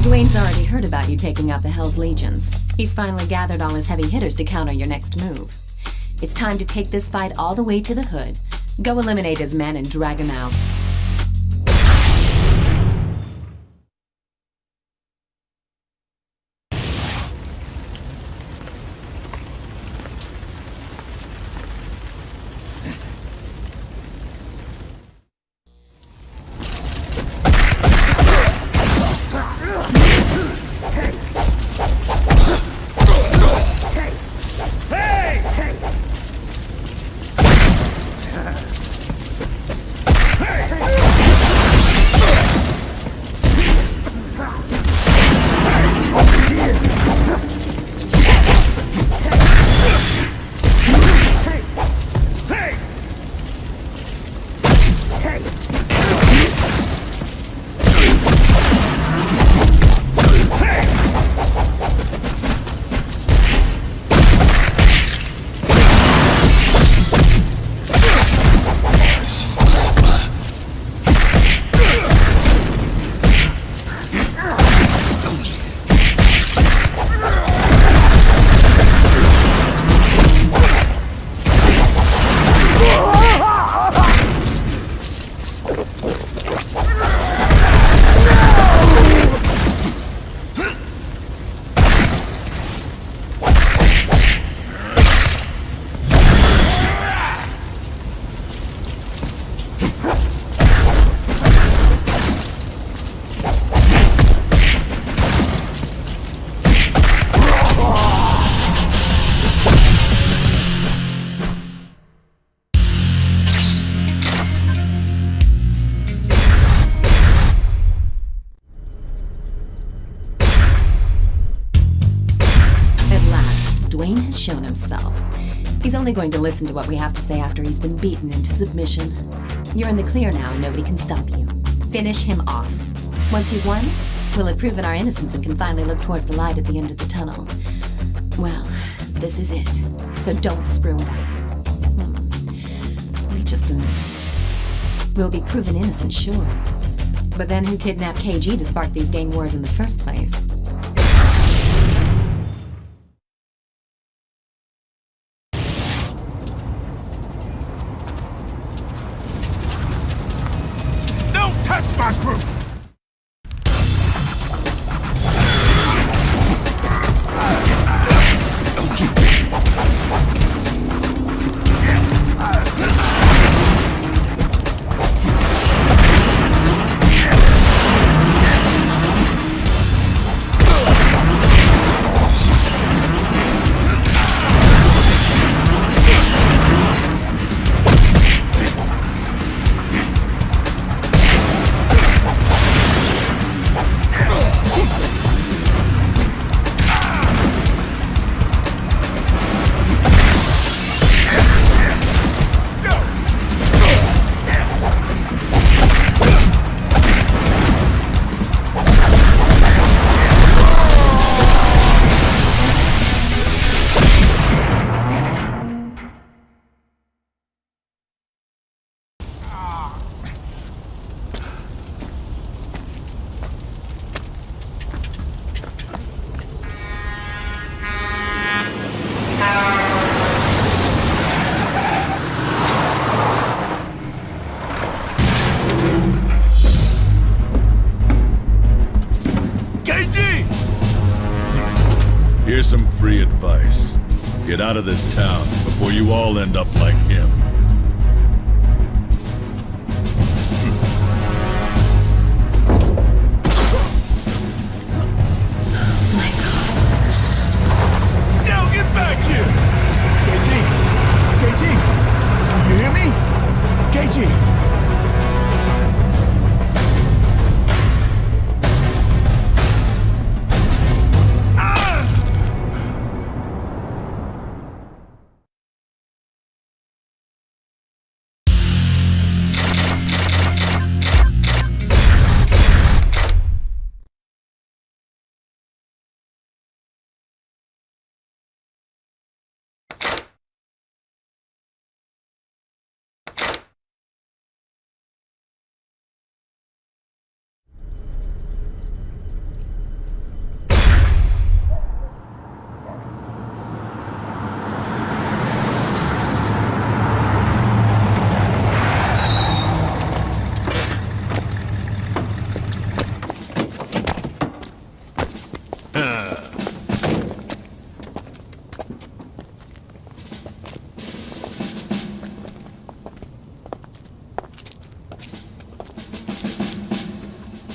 Dwayne's already heard about you taking out the Hell's Legions. He's finally gathered all his heavy hitters to counter your next move. It's time to take this fight all the way to the hood. Go eliminate his men and drag him out. Dwayne has shown himself. He's only going to listen to what we have to say after he's been beaten into submission. You're in the clear now and nobody can stop you. Finish him off. Once you've won, we'll have proven our innocence and can finally look towards the light at the end of the tunnel. Well, this is it. So don't screw it up. Wait just a minute. We'll be proven innocent, sure. But then who kidnapped KG to spark these gang wars in the first place? That's my crew! Here's some free advice. Get out of this town before you all end up like him.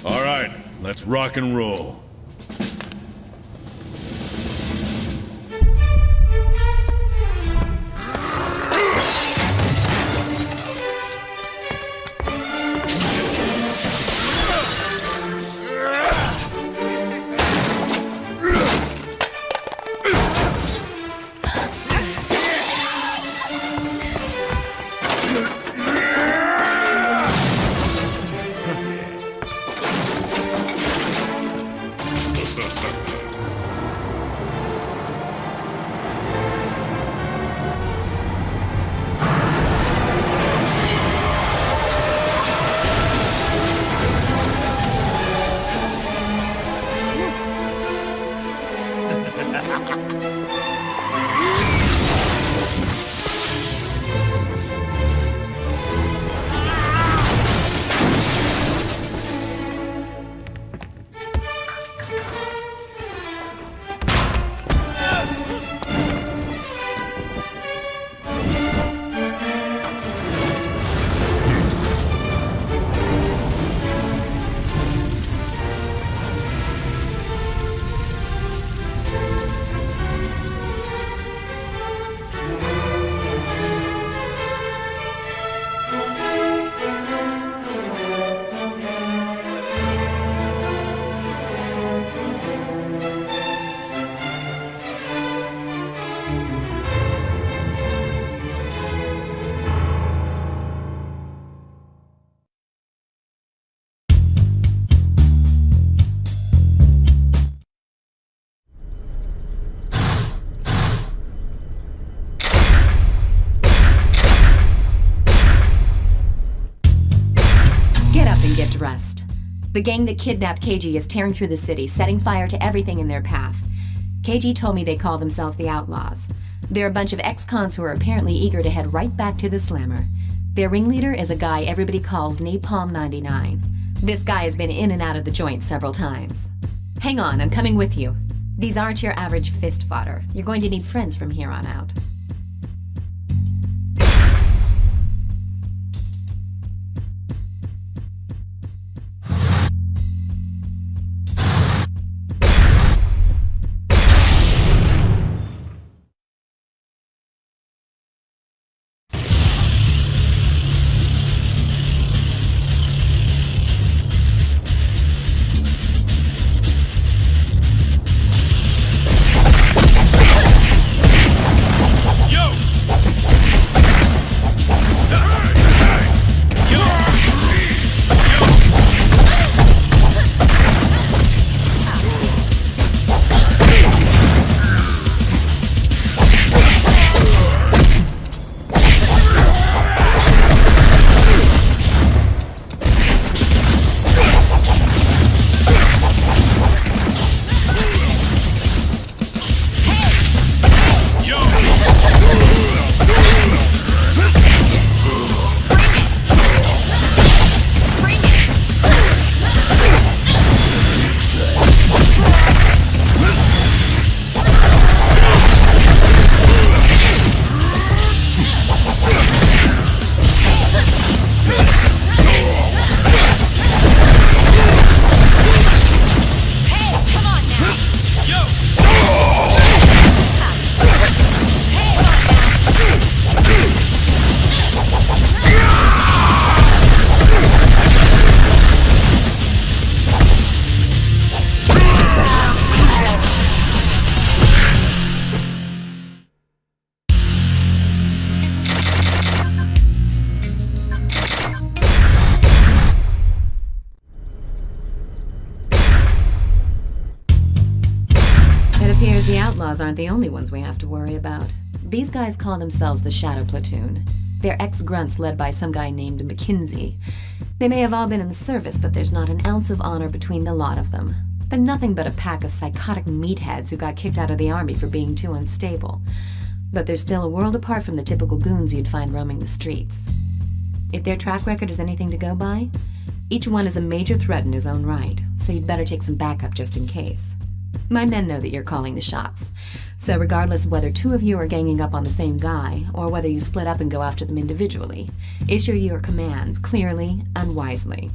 All right, let's rock and roll. Rest. The gang that kidnapped KG is tearing through the city, setting fire to everything in their path. KG told me they call themselves the Outlaws. They're a bunch of ex-cons who are apparently eager to head right back to the Slammer. Their ringleader is a guy everybody calls Napalm 99. This guy has been in and out of the joint several times. Hang on, I'm coming with you. These aren't your average fist fodder. You're going to need friends from here on out. Aren't the only ones we have to worry about. These guys call themselves the Shadow Platoon. They're ex-grunts led by some guy named McKinsey. They may have all been in the service, but there's not an ounce of honor between the lot of them. They're nothing but a pack of psychotic meatheads who got kicked out of the army for being too unstable. But they're still a world apart from the typical goons you'd find roaming the streets. If their track record is anything to go by, each one is a major threat in his own right, so you'd better take some backup just in case. My men know that you're calling the shots, so regardless of whether two of you are ganging up on the same guy, or whether you split up and go after them individually, issue your commands clearly and wisely.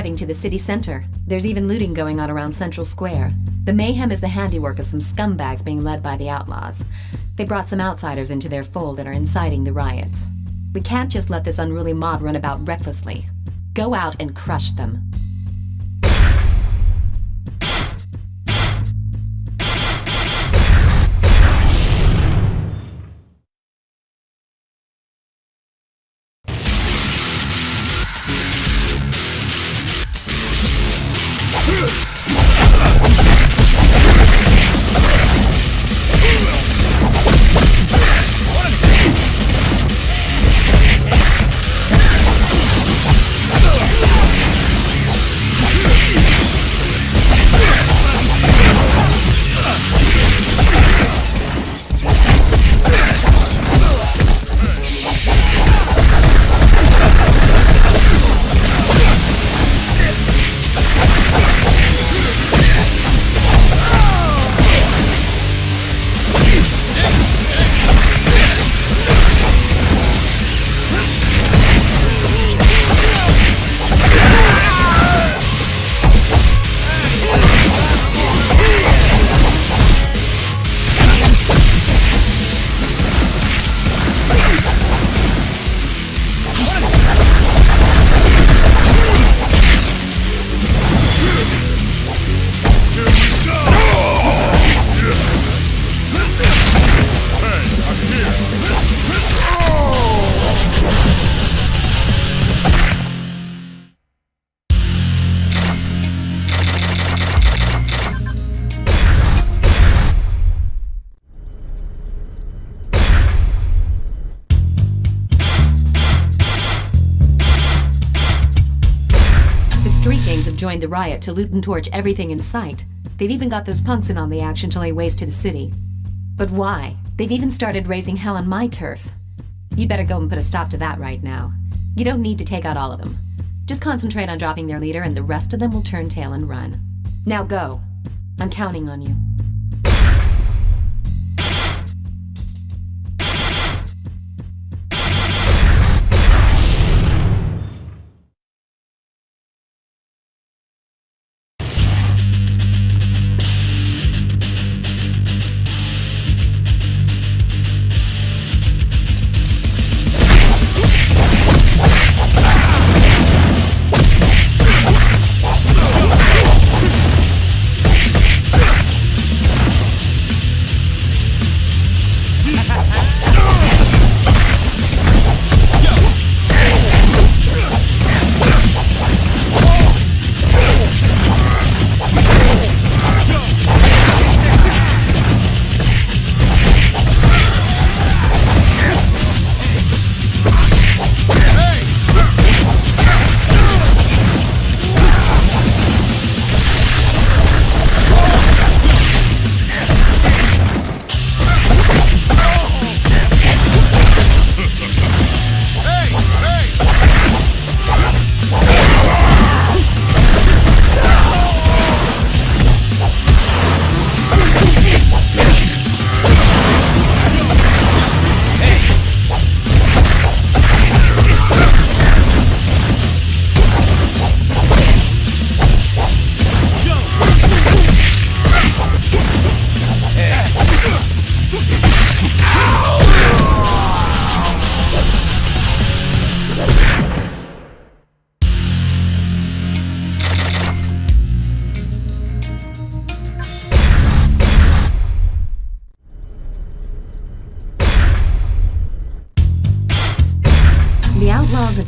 spreading to the city center. There's even looting going on around Central Square. The mayhem is the handiwork of some scumbags being led by the outlaws. They brought some outsiders into their fold and are inciting the riots. We can't just let this unruly mob run about recklessly. Go out and crush them. Joined the riot to loot and torch everything in sight. They've even got those punks in on the action to lay waste to the city. But why? They've even started raising hell on my turf. You'd better go and put a stop to that right now. You don't need to take out all of them. Just concentrate on dropping their leader and the rest of them will turn tail and run. Now go. I'm counting on you.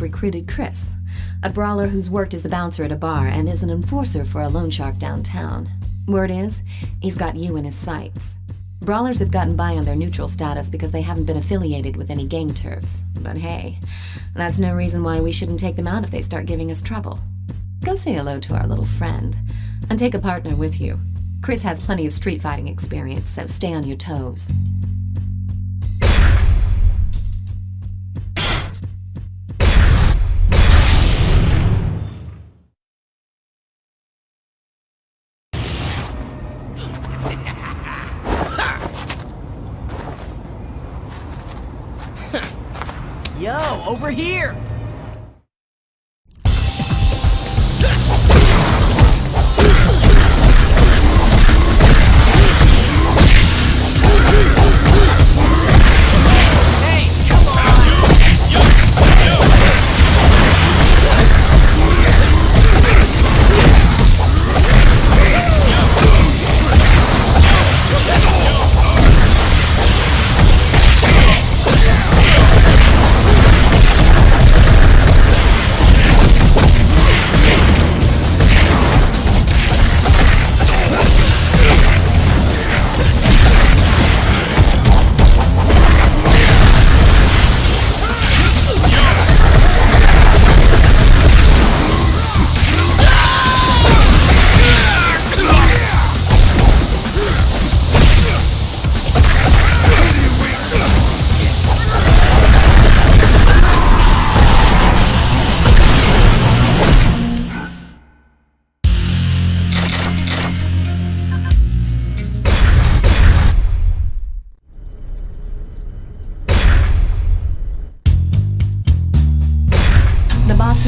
Recruited Chris, a brawler who's worked as a bouncer at a bar and is an enforcer for a loan shark downtown. Word is, he's got you in his sights. Brawlers have gotten by on their neutral status because they haven't been affiliated with any gang turfs. But hey, that's no reason why we shouldn't take them out if they start giving us trouble. Go say hello to our little friend, and take a partner with you. Chris has plenty of street fighting experience, so stay on your toes. Yo, over here!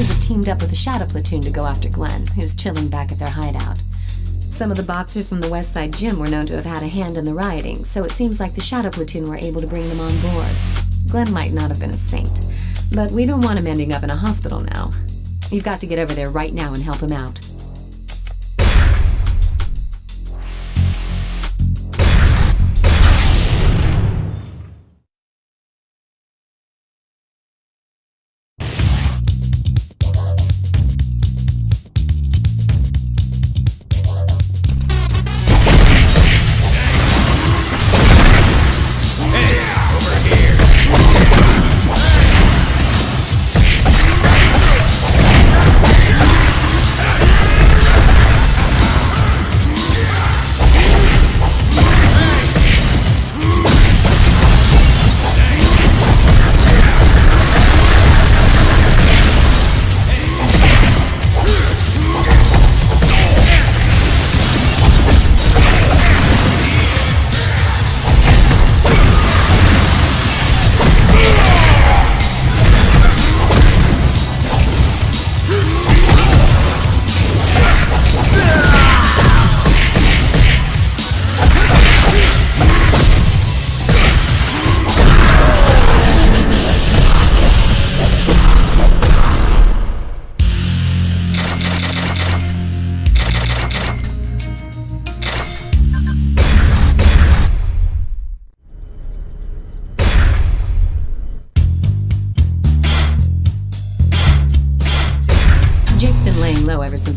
Boxers have teamed up with the Shadow Platoon to go after Glenn, who's chilling back at their hideout. Some of the Boxers from the West Side Gym were known to have had a hand in the rioting, so it seems like the Shadow Platoon were able to bring them on board. Glenn might not have been a saint, but we don't want him ending up in a hospital now. You've got to get over there right now and help him out.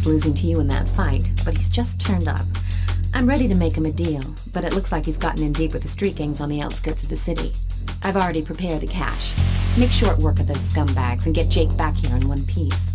Losing to you in that fight, but he's just turned up. I'm ready to make him a deal, but it looks like he's gotten in deep with the street gangs on the outskirts of the city. I've already prepared the cash. Make short work of those scumbags and get Jake back here in one piece.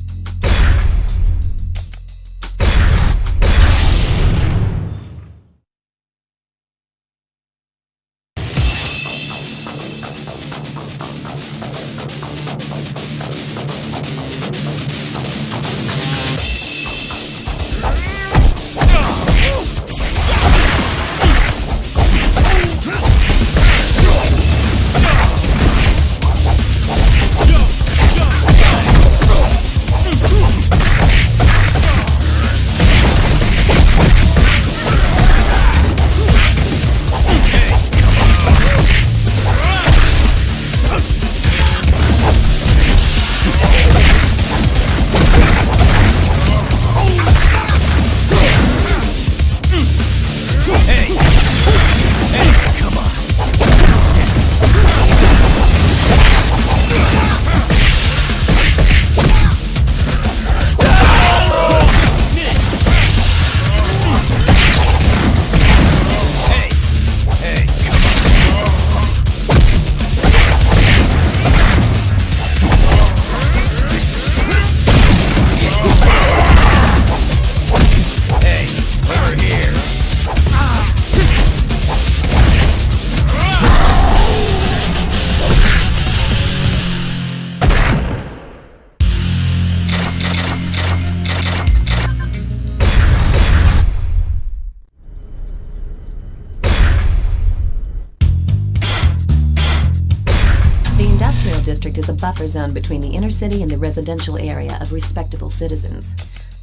District is a buffer zone between the inner city and the residential area of respectable citizens.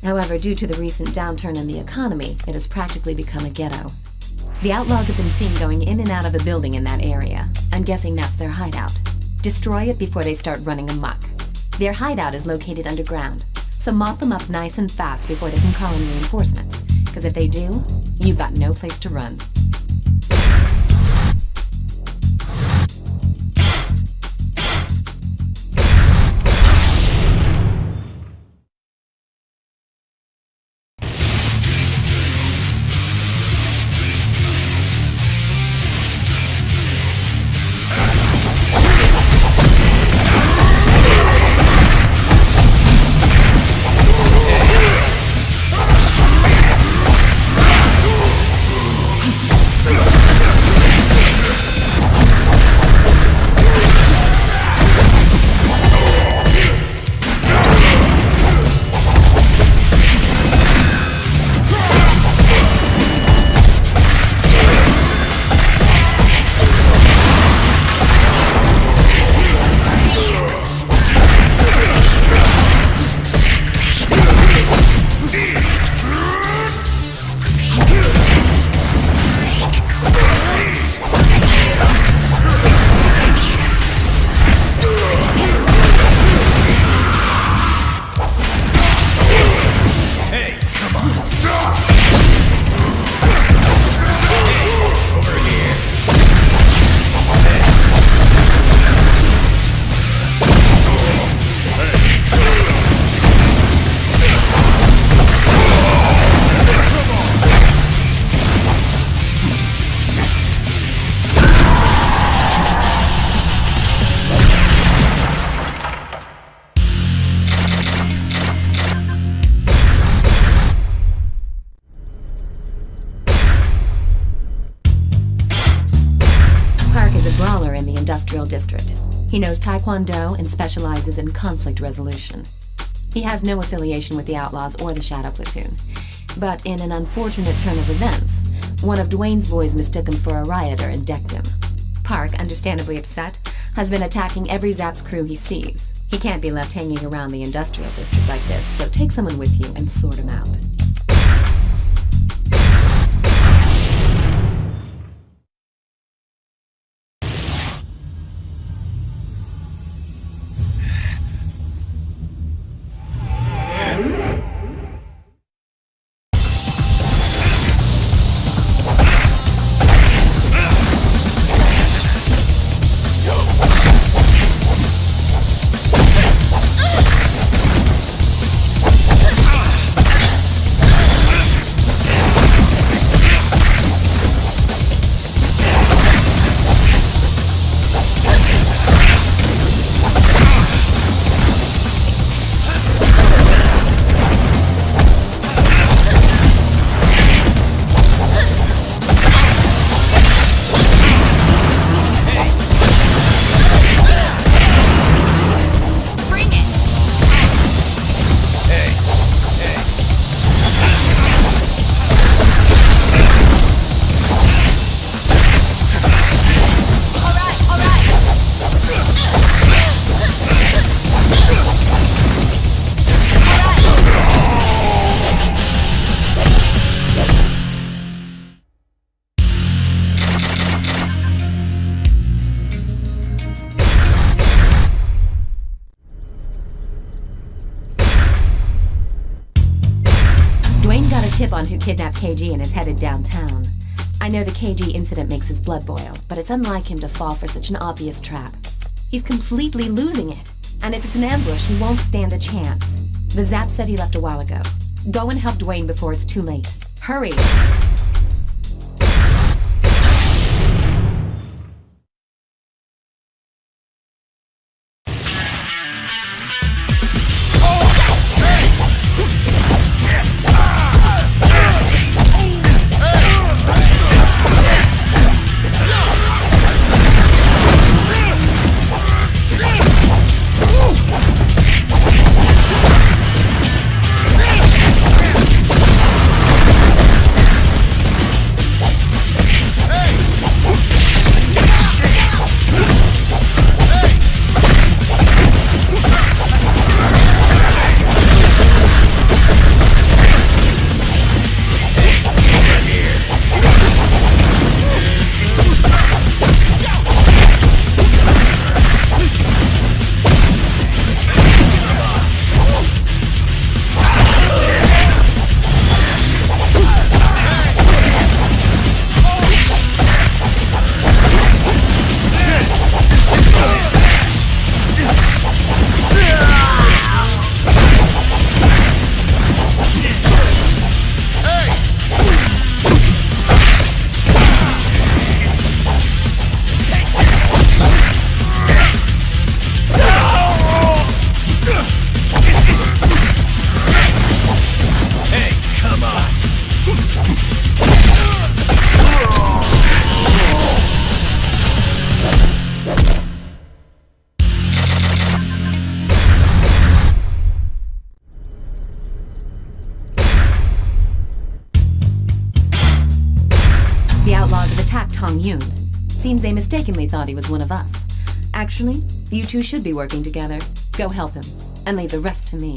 However, due to the recent downturn in the economy, it has practically become a ghetto. The outlaws have been seen going in and out of a building in that area. I'm guessing that's their hideout. Destroy it before they start running amok. Their hideout is located underground, so mop them up nice and fast before they can call in reinforcements, because if they do, you've got no place to run. in the industrial district. He knows Taekwondo and specializes in conflict resolution. He has no affiliation with the Outlaws or the Shadow Platoon. But in an unfortunate turn of events, one of Dwayne's boys mistook him for a rioter and decked him. Park, understandably upset, has been attacking every Zaps crew he sees. He can't be left hanging around the industrial district like this, so take someone with you and sort him out. On who kidnapped KG and is headed downtown. I know the KG incident makes his blood boil, but it's unlike him to fall for such an obvious trap. He's completely losing it, and if it's an ambush, he won't stand a chance. The Zap said he left a while ago. Go and help Dwayne before it's too late. Hurry! Seems they mistakenly thought he was one of us. Actually, you two should be working together. Go help him, and leave the rest to me.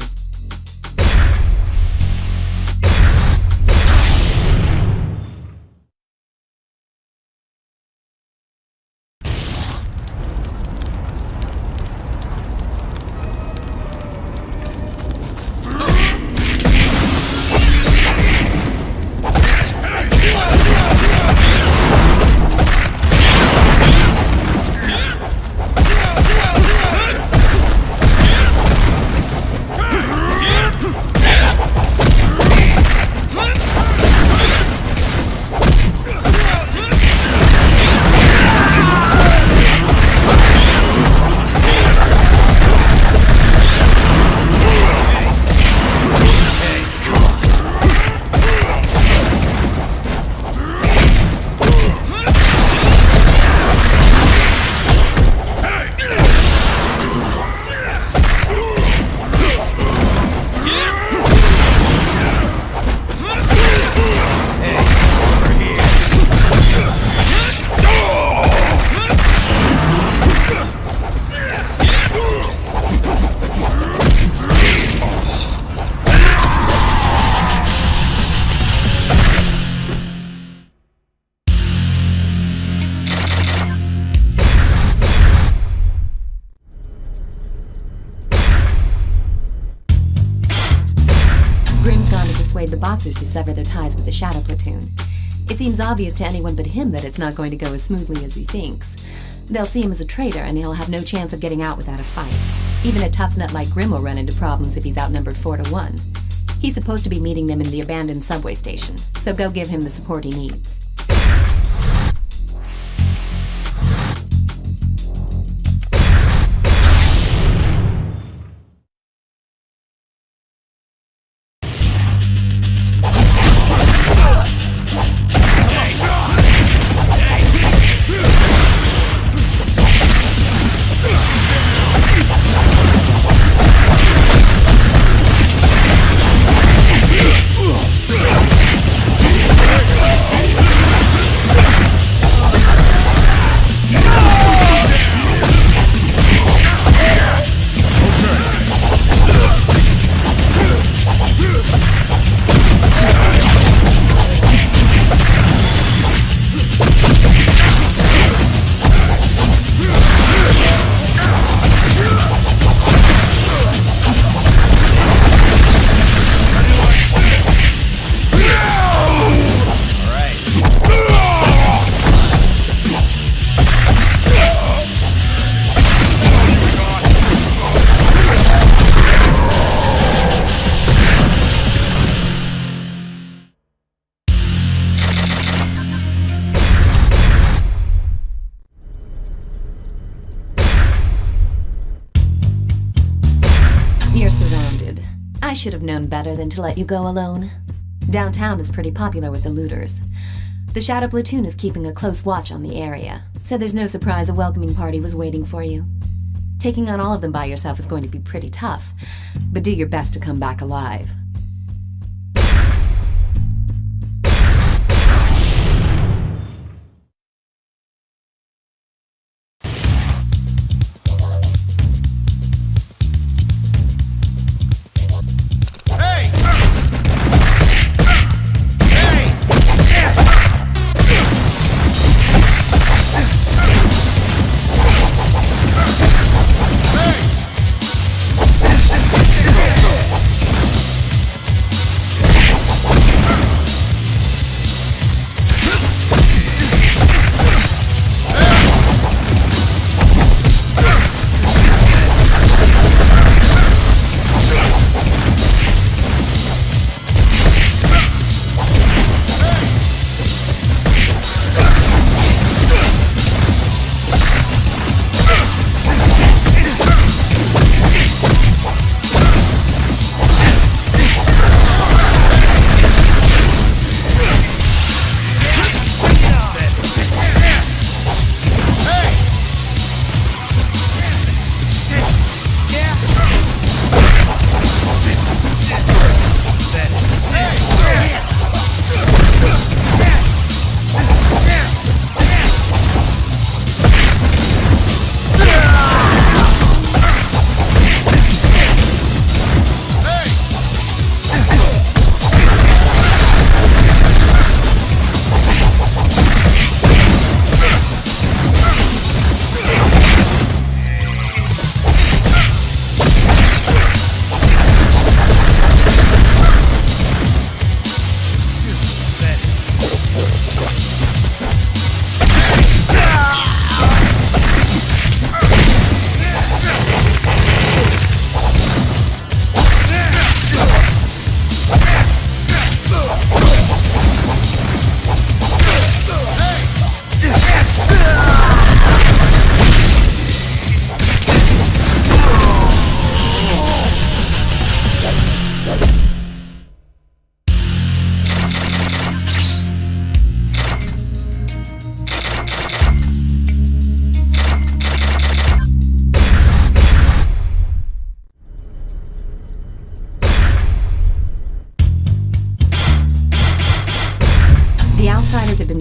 the boxers to sever their ties with the Shadow Platoon. It seems obvious to anyone but him that it's not going to go as smoothly as he thinks. They'll see him as a traitor, and he'll have no chance of getting out without a fight. Even a tough nut like Grim will run into problems if he's outnumbered 4-1. He's supposed to be meeting them in the abandoned subway station, so go give him the support he needs. I should have known better than to let you go alone. Downtown is pretty popular with the looters. The Shadow Platoon is keeping a close watch on the area, so there's no surprise a welcoming party was waiting for you. Taking on all of them by yourself is going to be pretty tough, but do your best to come back alive.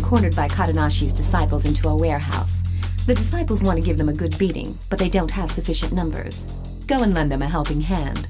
Cornered by Kadanashi's disciples into a warehouse. The disciples want to give them a good beating, but they don't have sufficient numbers. Go and lend them a helping hand.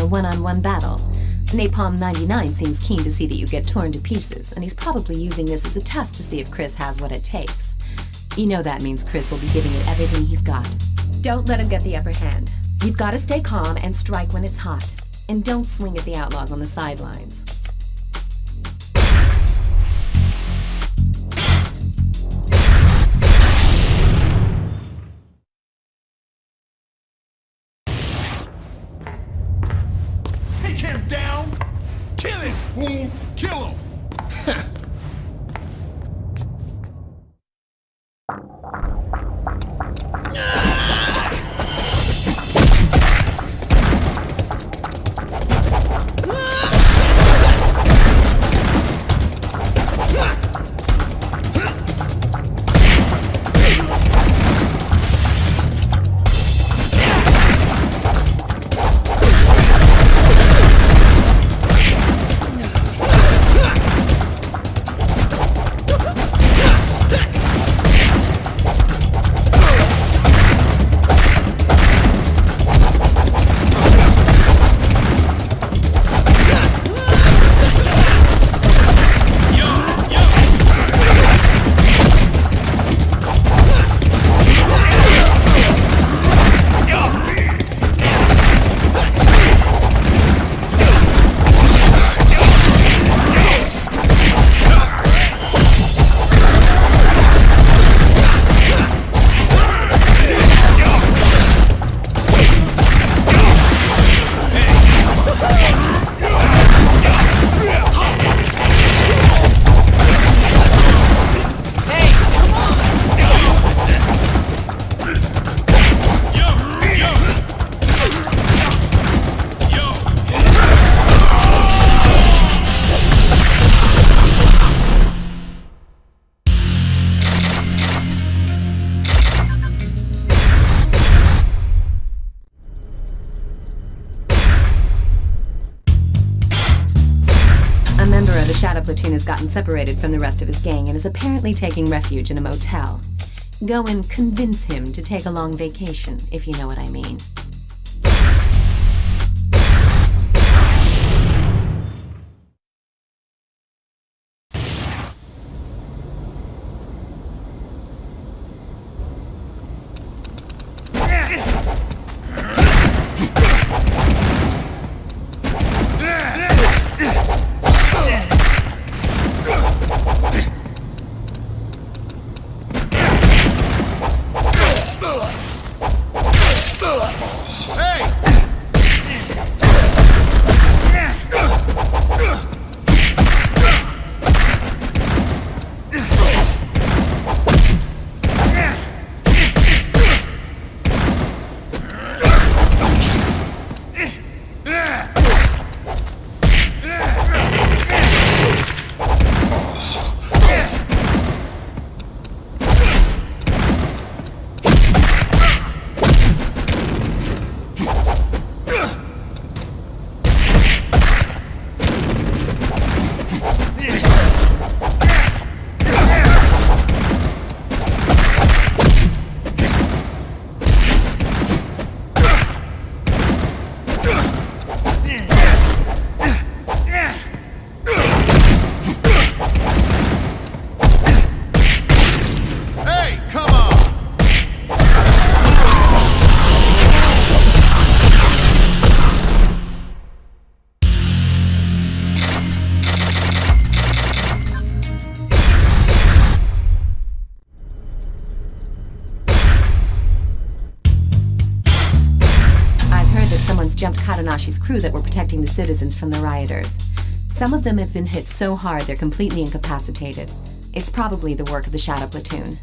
a one-on-one battle. Napalm 99 seems keen to see that you get torn to pieces, and he's probably using this as a test to see if Chris has what it takes. You know that means Chris will be giving it everything he's got. Don't let him get the upper hand. You've got to stay calm and strike when it's hot. And don't swing at the outlaws on the sidelines. Take him down! Kill him, fool! Kill him! Platoon has gotten separated from the rest of his gang and is apparently taking refuge in a motel. Go and convince him to take a long vacation, if you know what I mean. Jumped Katanashi's crew that were protecting the citizens from the rioters. Some of them have been hit so hard they're completely incapacitated. It's probably the work of the Shadow Platoon.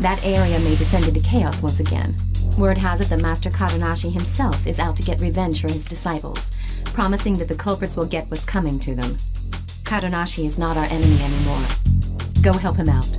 That area may descend into chaos once again. Word has it that Master Katanashi himself is out to get revenge for his disciples, promising that the culprits will get what's coming to them. Katanashi is not our enemy anymore. Go help him out.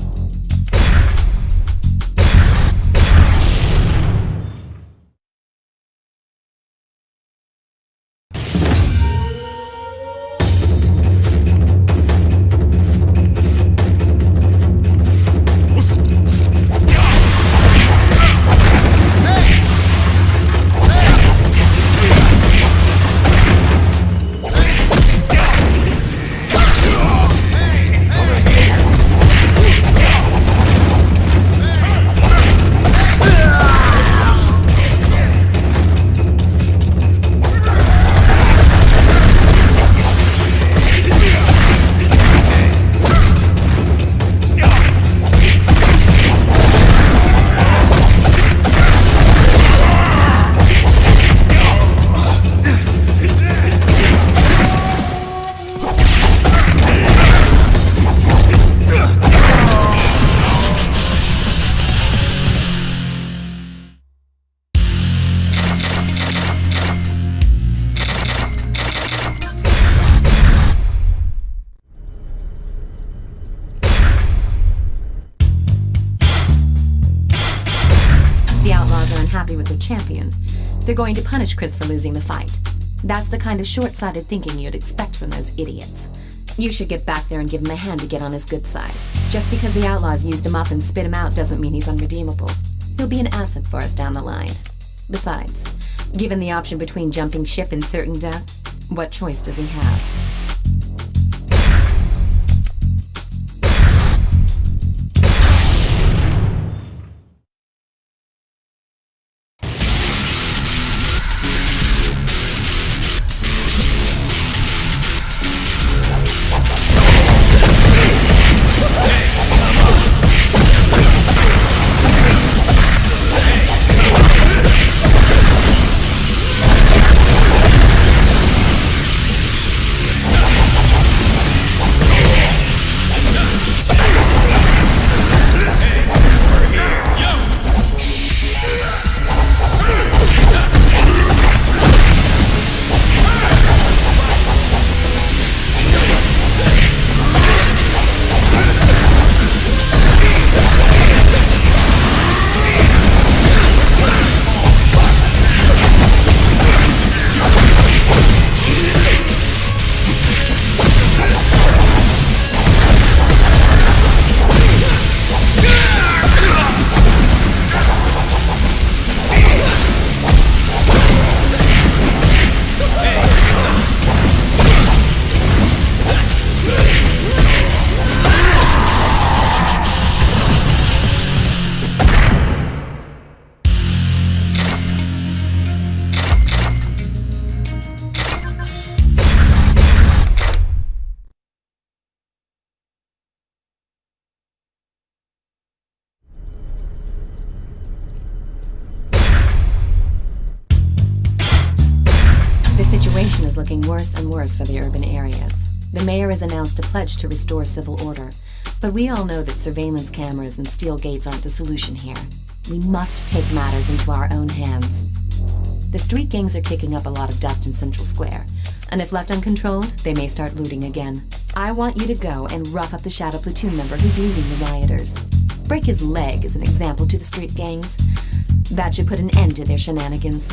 happy with their champion. They're going to punish Chris for losing the fight. That's the kind of short-sighted thinking you'd expect from those idiots. You should get back there and give him a hand to get on his good side. Just because the outlaws used him up and spit him out doesn't mean he's unredeemable. He'll be an asset for us down the line. Besides, given the option between jumping ship and certain death, what choice does he have? Looking worse and worse for the urban areas. The mayor has announced a pledge to restore civil order, but we all know that surveillance cameras and steel gates aren't the solution here. We must take matters into our own hands. The street gangs are kicking up a lot of dust in Central Square, and if left uncontrolled, they may start looting again. I want you to go and rough up the Shadow Platoon member who's leading the rioters. Break his leg as an example to the street gangs. That should put an end to their shenanigans.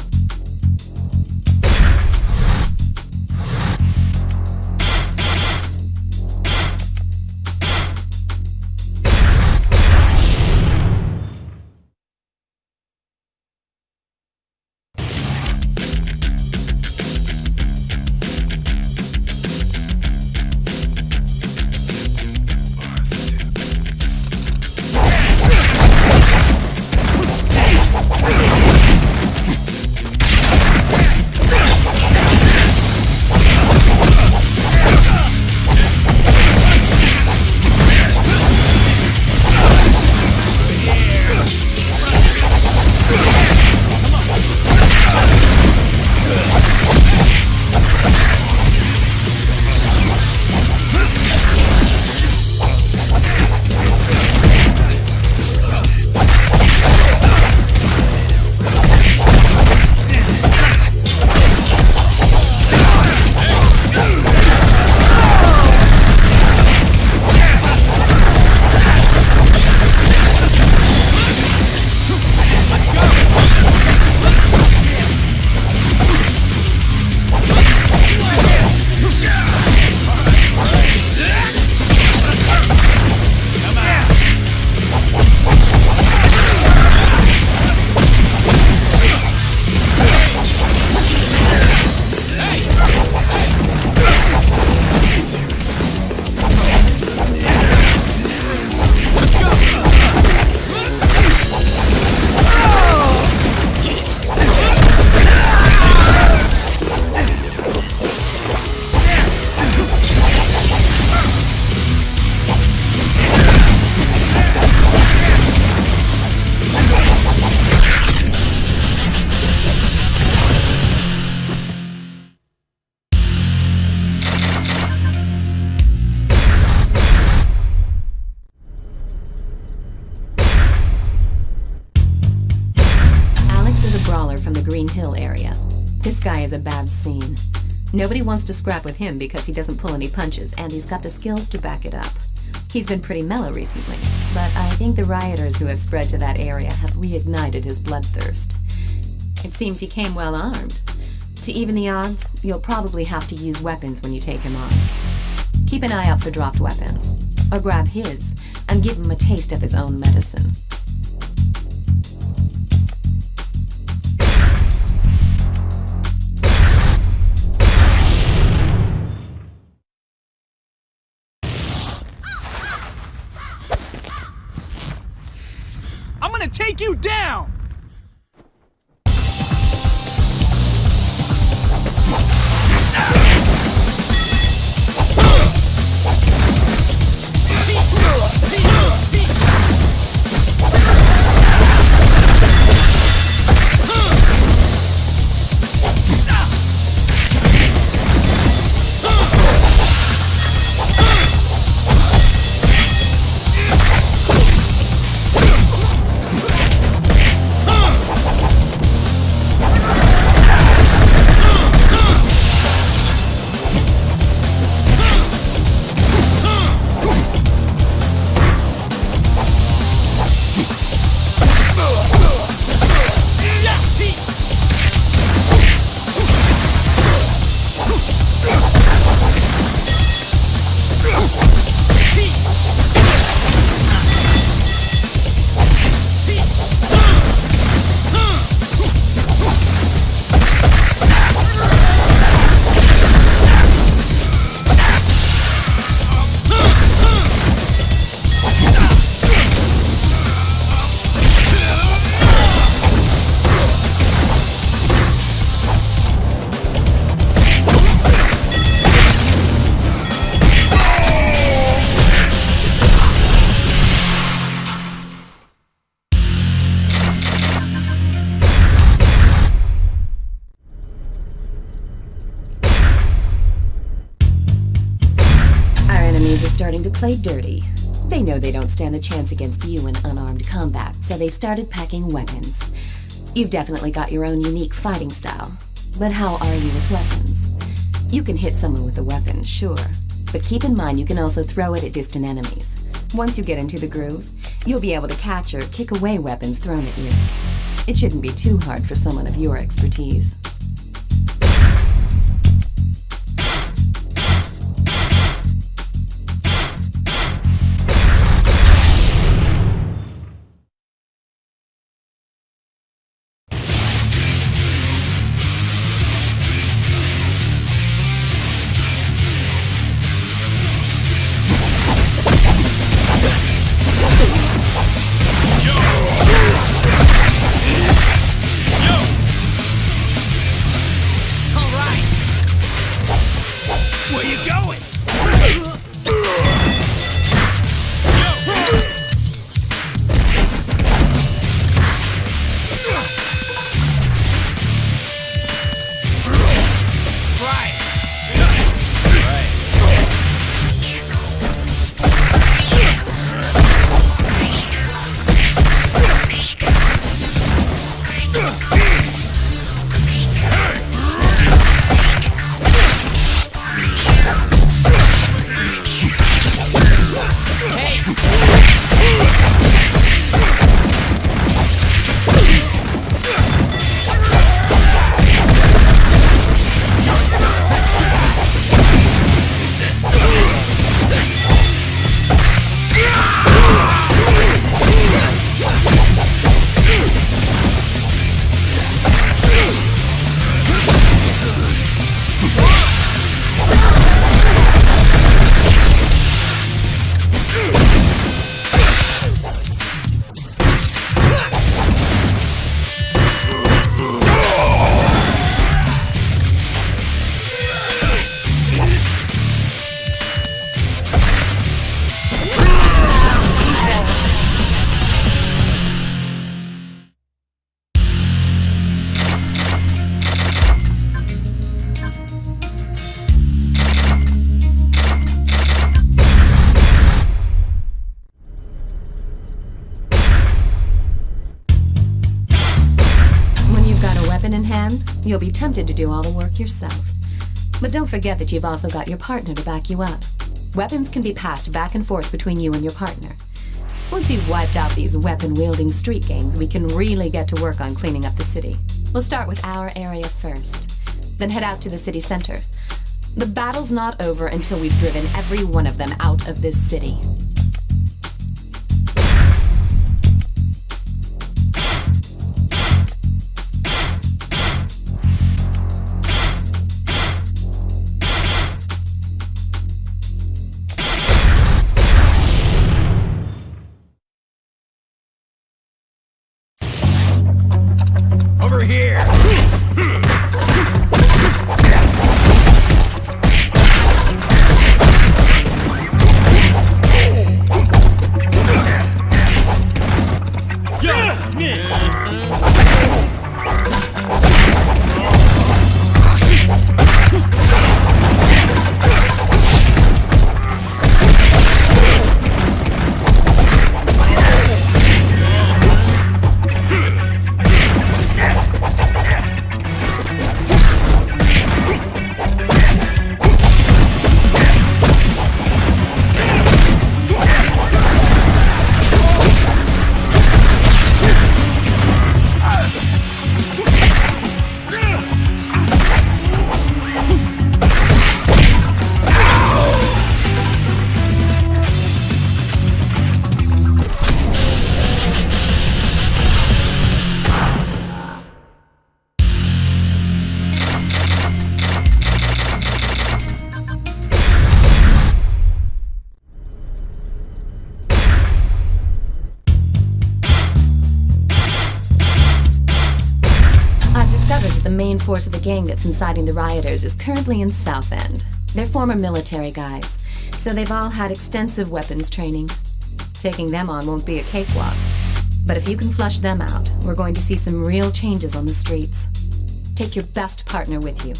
This guy is a bad scene. Nobody wants to scrap with him because he doesn't pull any punches, and he's got the skills to back it up. He's been pretty mellow recently, but I think the rioters who have spread to that area have reignited his bloodthirst. It seems he came well armed. To even the odds, you'll probably have to use weapons when you take him on. Keep an eye out for dropped weapons, or grab his and give him a taste of his own medicine. I'm gonna take you down! Starting to play dirty. They know they don't stand a chance against you in unarmed combat, so they've started packing weapons. You've definitely got your own unique fighting style, but how are you with weapons? You can hit someone with a weapon, sure, but keep in mind you can also throw it at distant enemies. Once you get into the groove, you'll be able to catch or kick away weapons thrown at you. It shouldn't be too hard for someone of your expertise. In hand, you'll be tempted to do all the work yourself. But don't forget that you've also got your partner to back you up. Weapons can be passed back and forth between you and your partner. Once you've wiped out these weapon-wielding street gangs, we can really get to work on cleaning up the city. We'll start with our area first, then head out to the city center. The battle's not over until we've driven every one of them out of this city. Over here! The main force of the gang that's inciting the rioters is currently in South End. They're former military guys, so they've all had extensive weapons training. Taking them on won't be a cakewalk, but if you can flush them out, we're going to see some real changes on the streets. Take your best partner with you.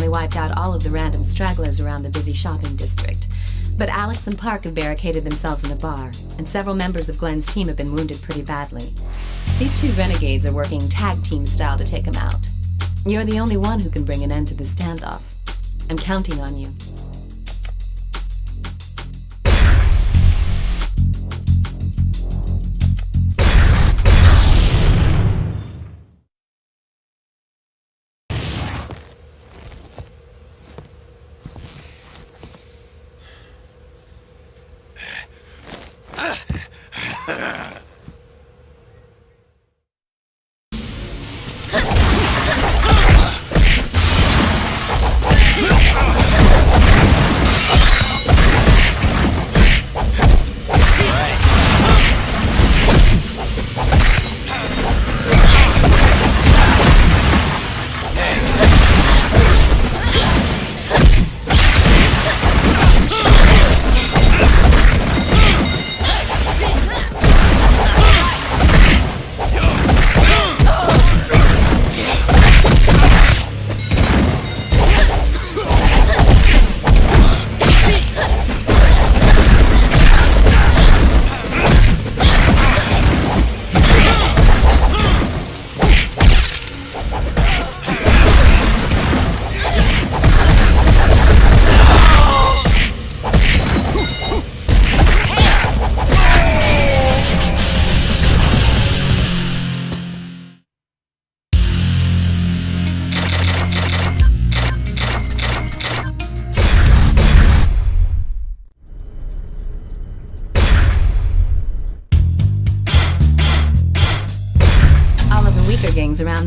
Wiped out all of the random stragglers around the busy shopping district. But Alex and Park have barricaded themselves in a bar, and several members of Glenn's team have been wounded pretty badly. These two renegades are working tag team style to take them out. You're the only one who can bring an end to this standoff. I'm counting on you.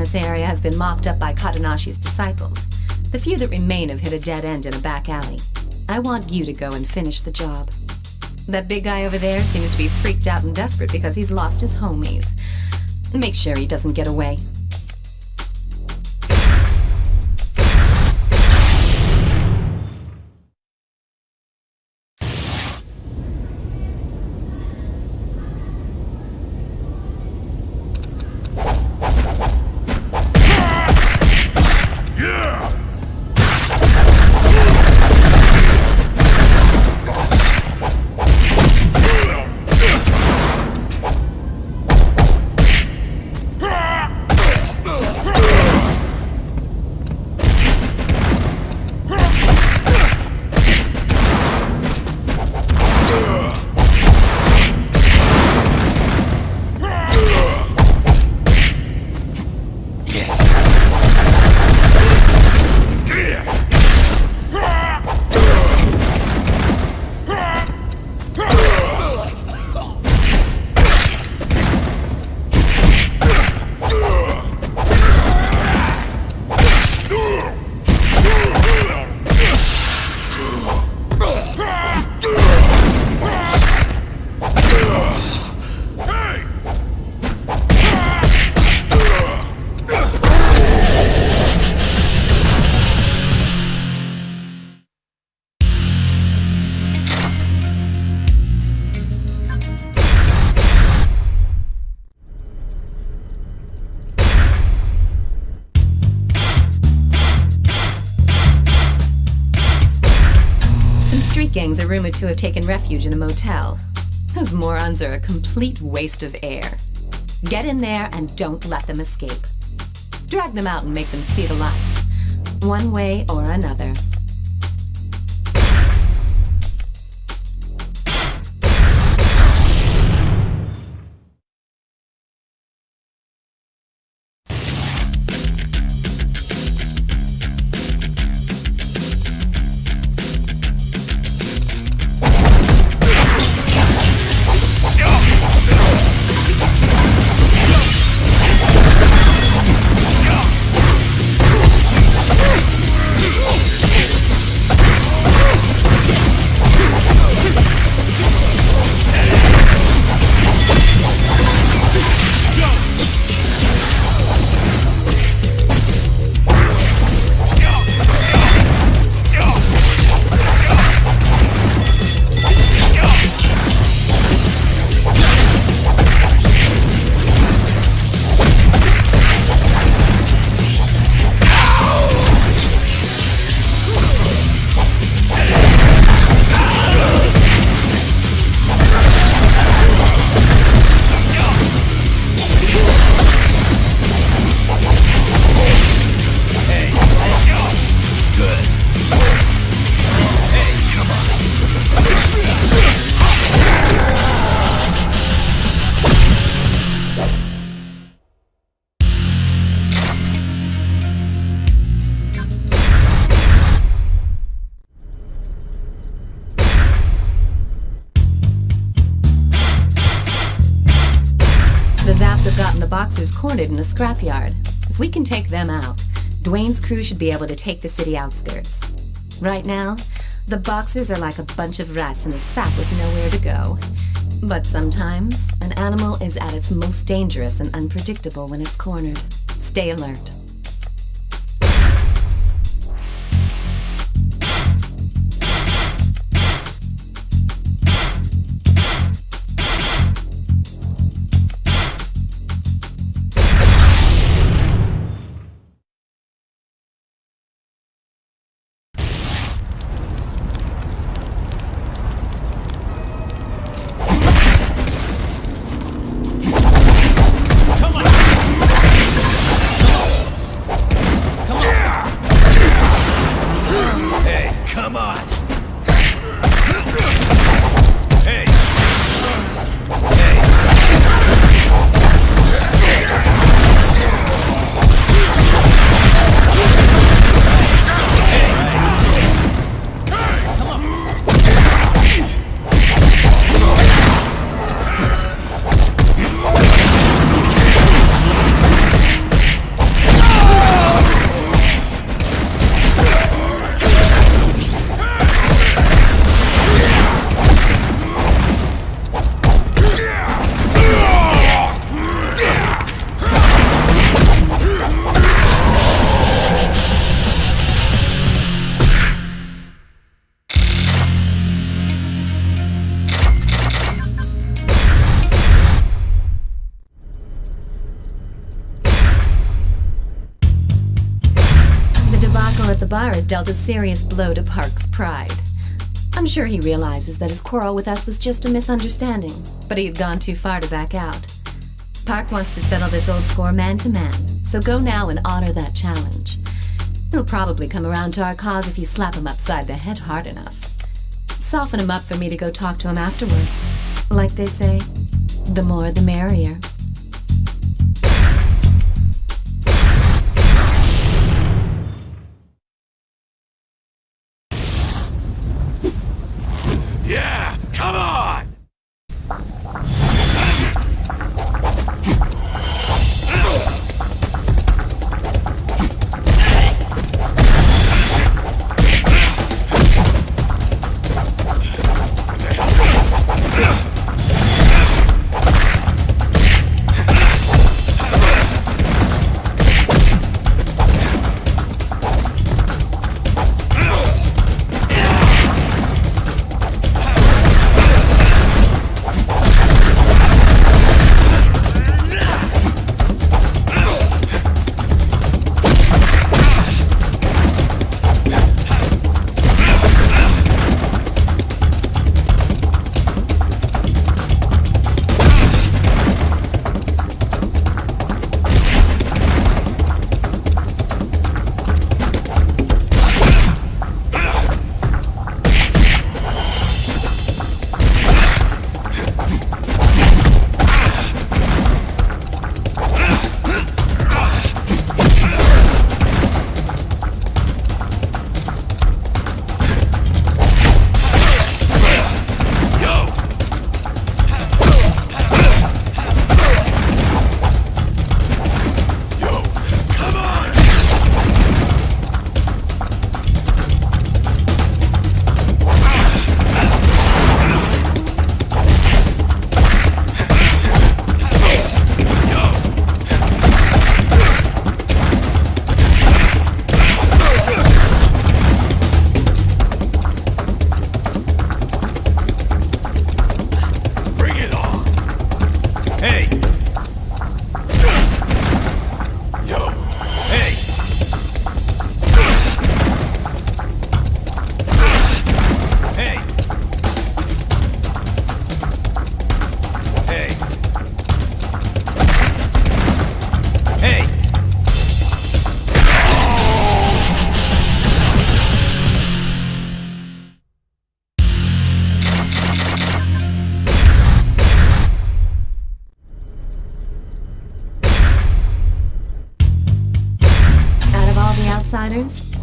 this area have been mopped up by Katanashi's disciples. The few that remain have hit a dead end in a back alley. I want you to go and finish the job. That big guy over there seems to be freaked out and desperate because he's lost his homies. Make sure he doesn't get away. Gangs are rumored to have taken refuge in a motel. Those morons are a complete waste of air. Get in there and don't let them escape. Drag them out and make them see the light. One way or another. Boxers cornered in a scrapyard. If we can take them out, Dwayne's crew should be able to take the city outskirts. Right now, the Boxers are like a bunch of rats in a sack with nowhere to go. But sometimes, an animal is at its most dangerous and unpredictable when it's cornered. Stay alert. dealt a serious blow to Park's pride. I'm sure he realizes that his quarrel with us was just a misunderstanding, but he had gone too far to back out. Park wants to settle this old score man to man, so go now and honor that challenge. He'll probably come around to our cause if you slap him upside the head hard enough. Soften him up for me to go talk to him afterwards. Like they say, the more the merrier. Yeah, come on!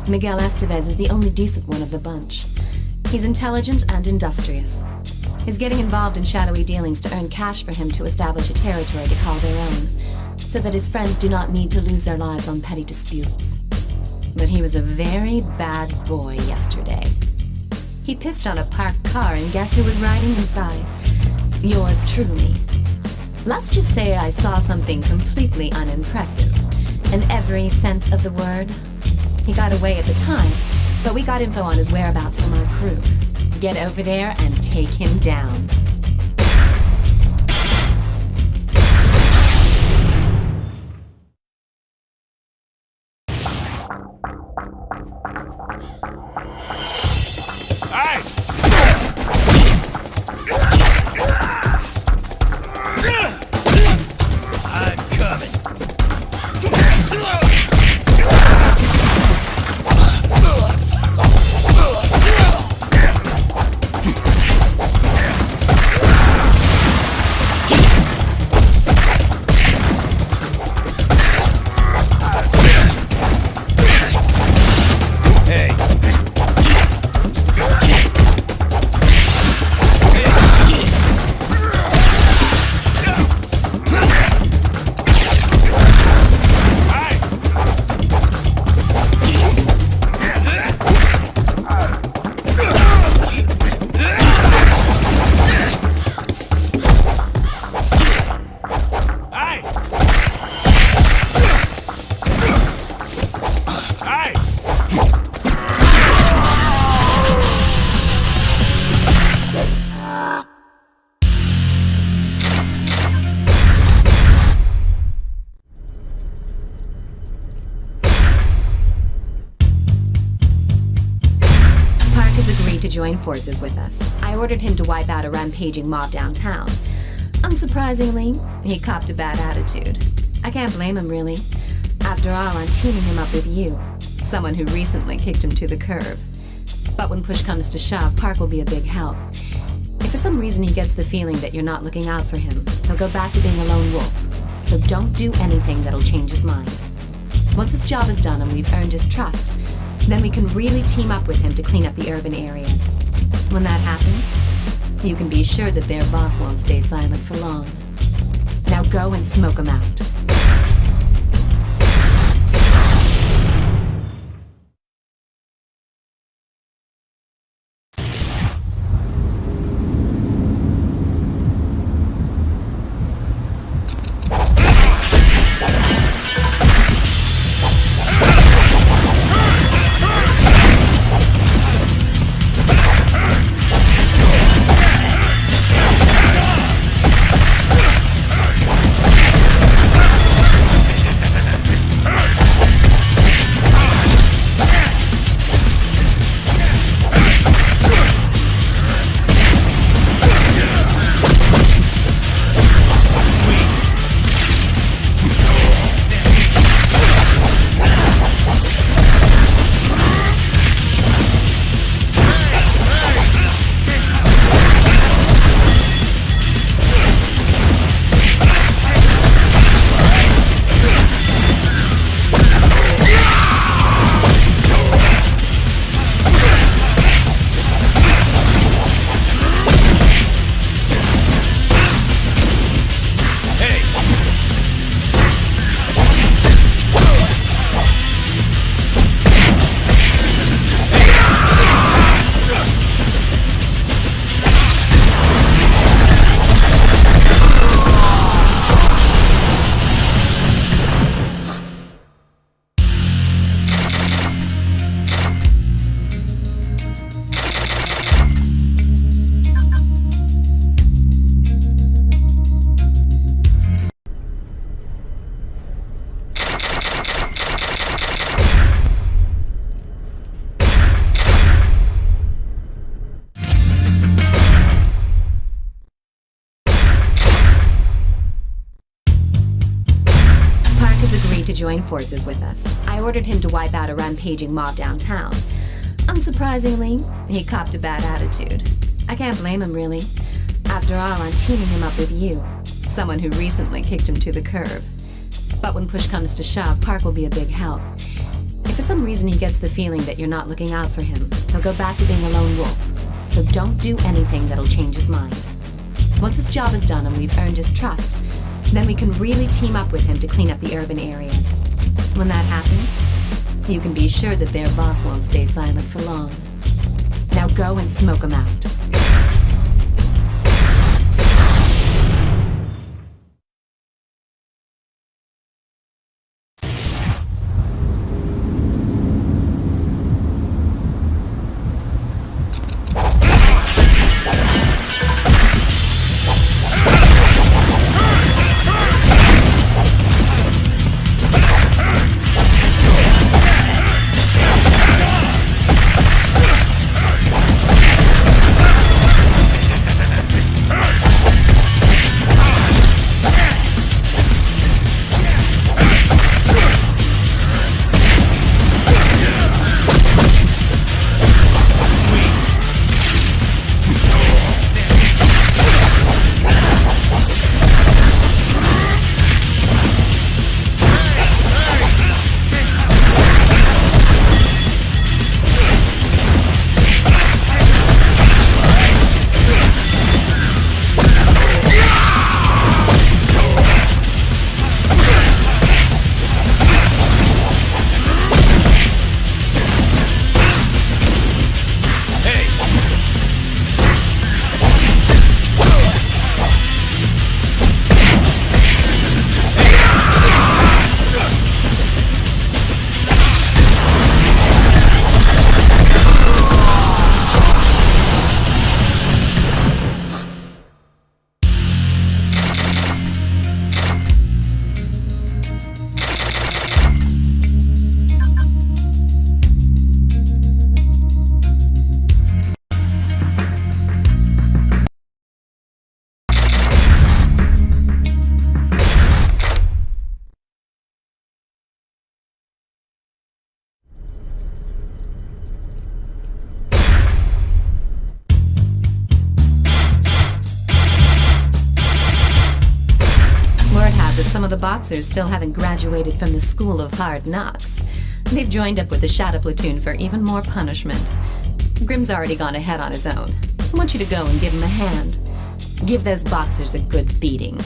Miguel Estevez is the only decent one of the bunch. He's intelligent and industrious. His getting involved in shadowy dealings to earn cash for him to establish a territory to call their own, so that his friends do not need to lose their lives on petty disputes. But he was a very bad boy yesterday. He pissed on a parked car, and guess who was riding inside? Yours truly. Let's just say I saw something completely unimpressive, in every sense of the word. He got away at the time, but we got info on his whereabouts from our crew. Get over there and take him down. agreed to join forces with us. I ordered him to wipe out a rampaging mob downtown. Unsurprisingly, he copped a bad attitude. I can't blame him, really. After all, I'm teaming him up with you, someone who recently kicked him to the curb. But when push comes to shove, Park will be a big help. If for some reason he gets the feeling that you're not looking out for him, he'll go back to being a lone wolf. So don't do anything that'll change his mind. Once his job is done and we've earned his trust, then we can really team up with him to clean up the urban areas. When that happens, you can be sure that their boss won't stay silent for long. Now go and smoke him out. Join forces with us. I ordered him to wipe out a rampaging mob downtown. Unsurprisingly, he copped a bad attitude. I can't blame him, really. After all, I'm teaming him up with you, someone who recently kicked him to the curb. But when push comes to shove, Park will be a big help. If for some reason he gets the feeling that you're not looking out for him, he'll go back to being a lone wolf. So don't do anything that'll change his mind. Once his job is done and we've earned his trust, then we can really team up with him to clean up the urban areas. When that happens, you can be sure that their boss won't stay silent for long. Now go and smoke him out. of the boxers still haven't graduated from the School of Hard Knocks. They've joined up with the Shadow Platoon for even more punishment. Grimm's already gone ahead on his own. I want you to go and give him a hand. Give those boxers a good beating.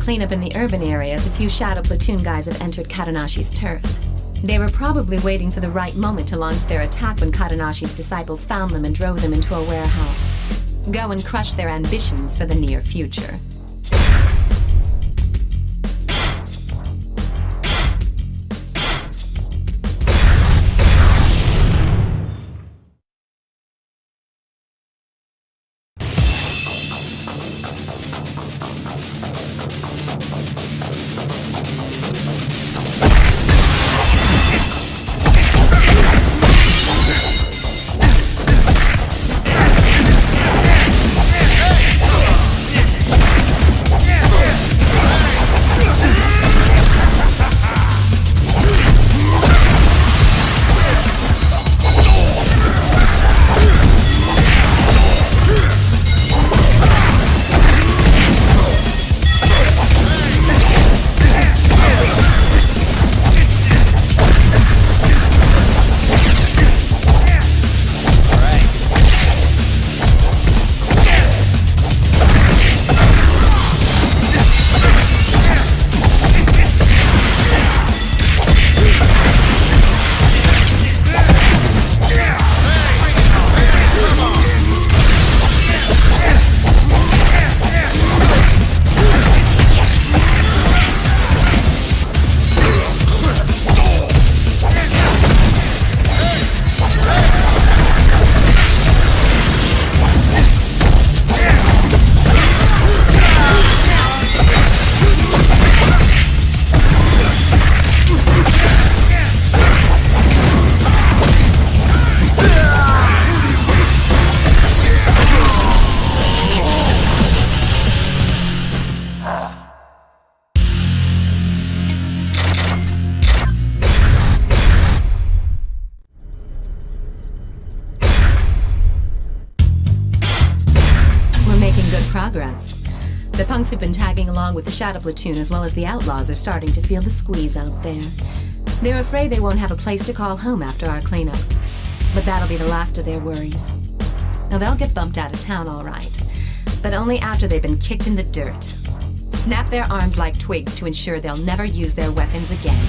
Cleanup in the urban areas, a few Shadow Platoon guys have entered Katanashi's turf. They were probably waiting for the right moment to launch their attack when Katanashi's disciples found them and drove them into a warehouse. Go and crush their ambitions for the near future. Progress. The punks who've been tagging along with the Shadow Platoon as well as the outlaws are starting to feel the squeeze out there. They're afraid they won't have a place to call home after our cleanup. But that'll be the last of their worries. Now they'll get bumped out of town all right, but only after they've been kicked in the dirt. Snap their arms like twigs to ensure they'll never use their weapons again.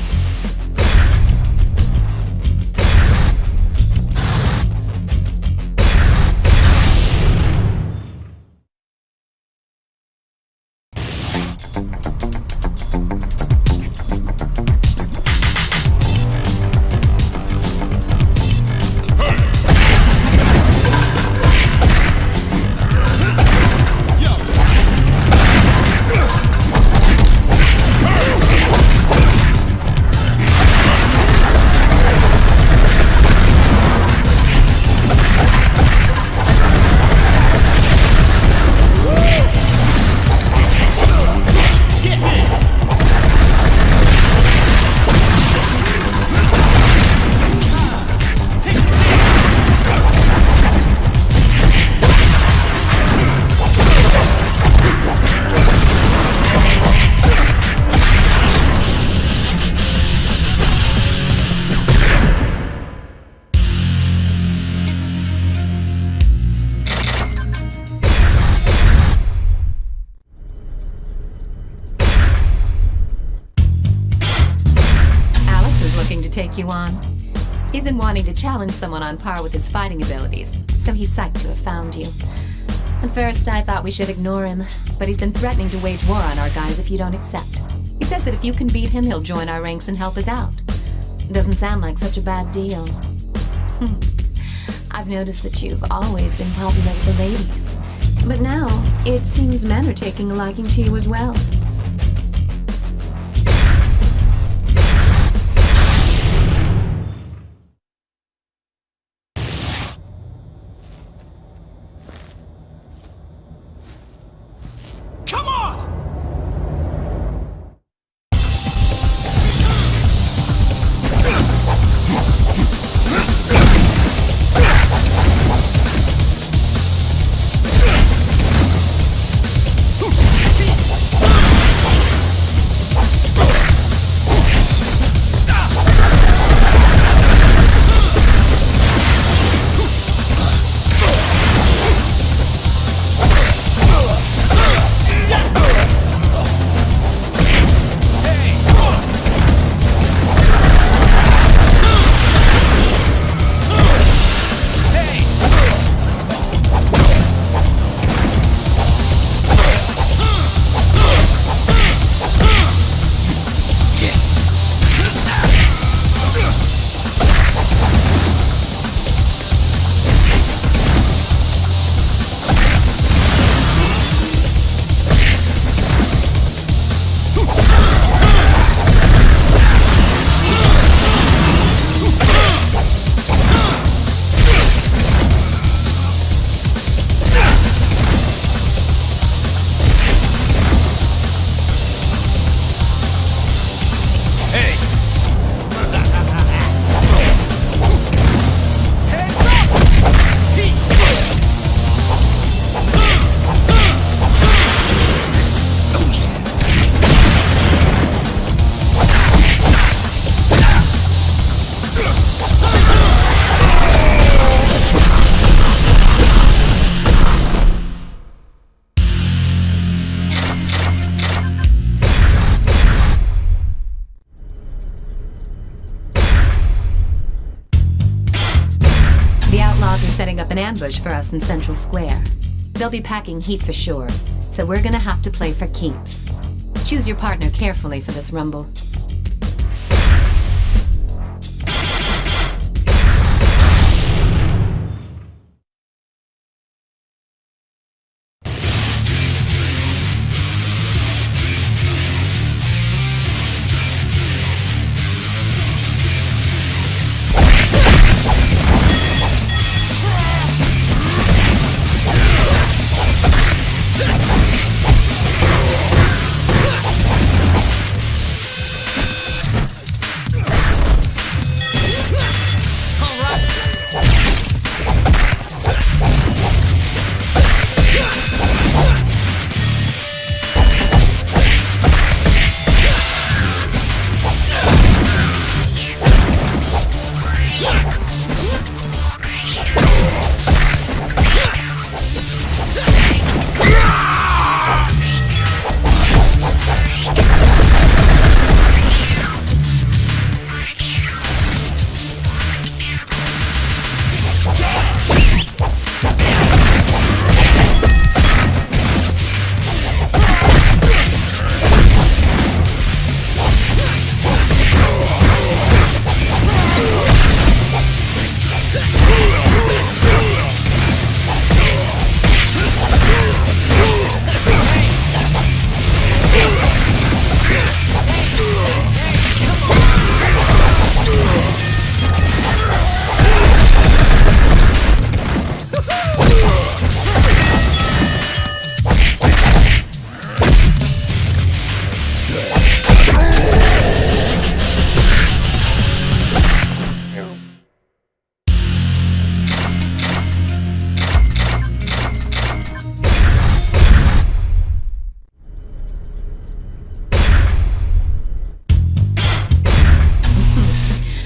been wanting to challenge someone on par with his fighting abilities, so he's psyched to have found you. At first, I thought we should ignore him, but he's been threatening to wage war on our guys if you don't accept. He says that if you can beat him, he'll join our ranks and help us out. Doesn't sound like such a bad deal. I've noticed that you've always been popular with the ladies, but now it seems men are taking a liking to you as well. An ambush for us in Central Square. They'll be packing heat for sure, so we're gonna have to play for keeps. Choose your partner carefully for this rumble.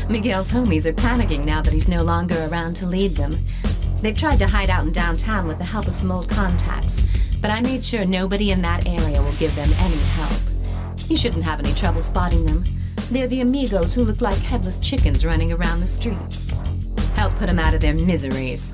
Miguel's homies are panicking now that he's no longer around to lead them. They've tried to hide out in downtown with the help of some old contacts, but I made sure nobody in that area will give them any help. You shouldn't have any trouble spotting them. They're the amigos who look like headless chickens running around the streets. Help put them out of their miseries.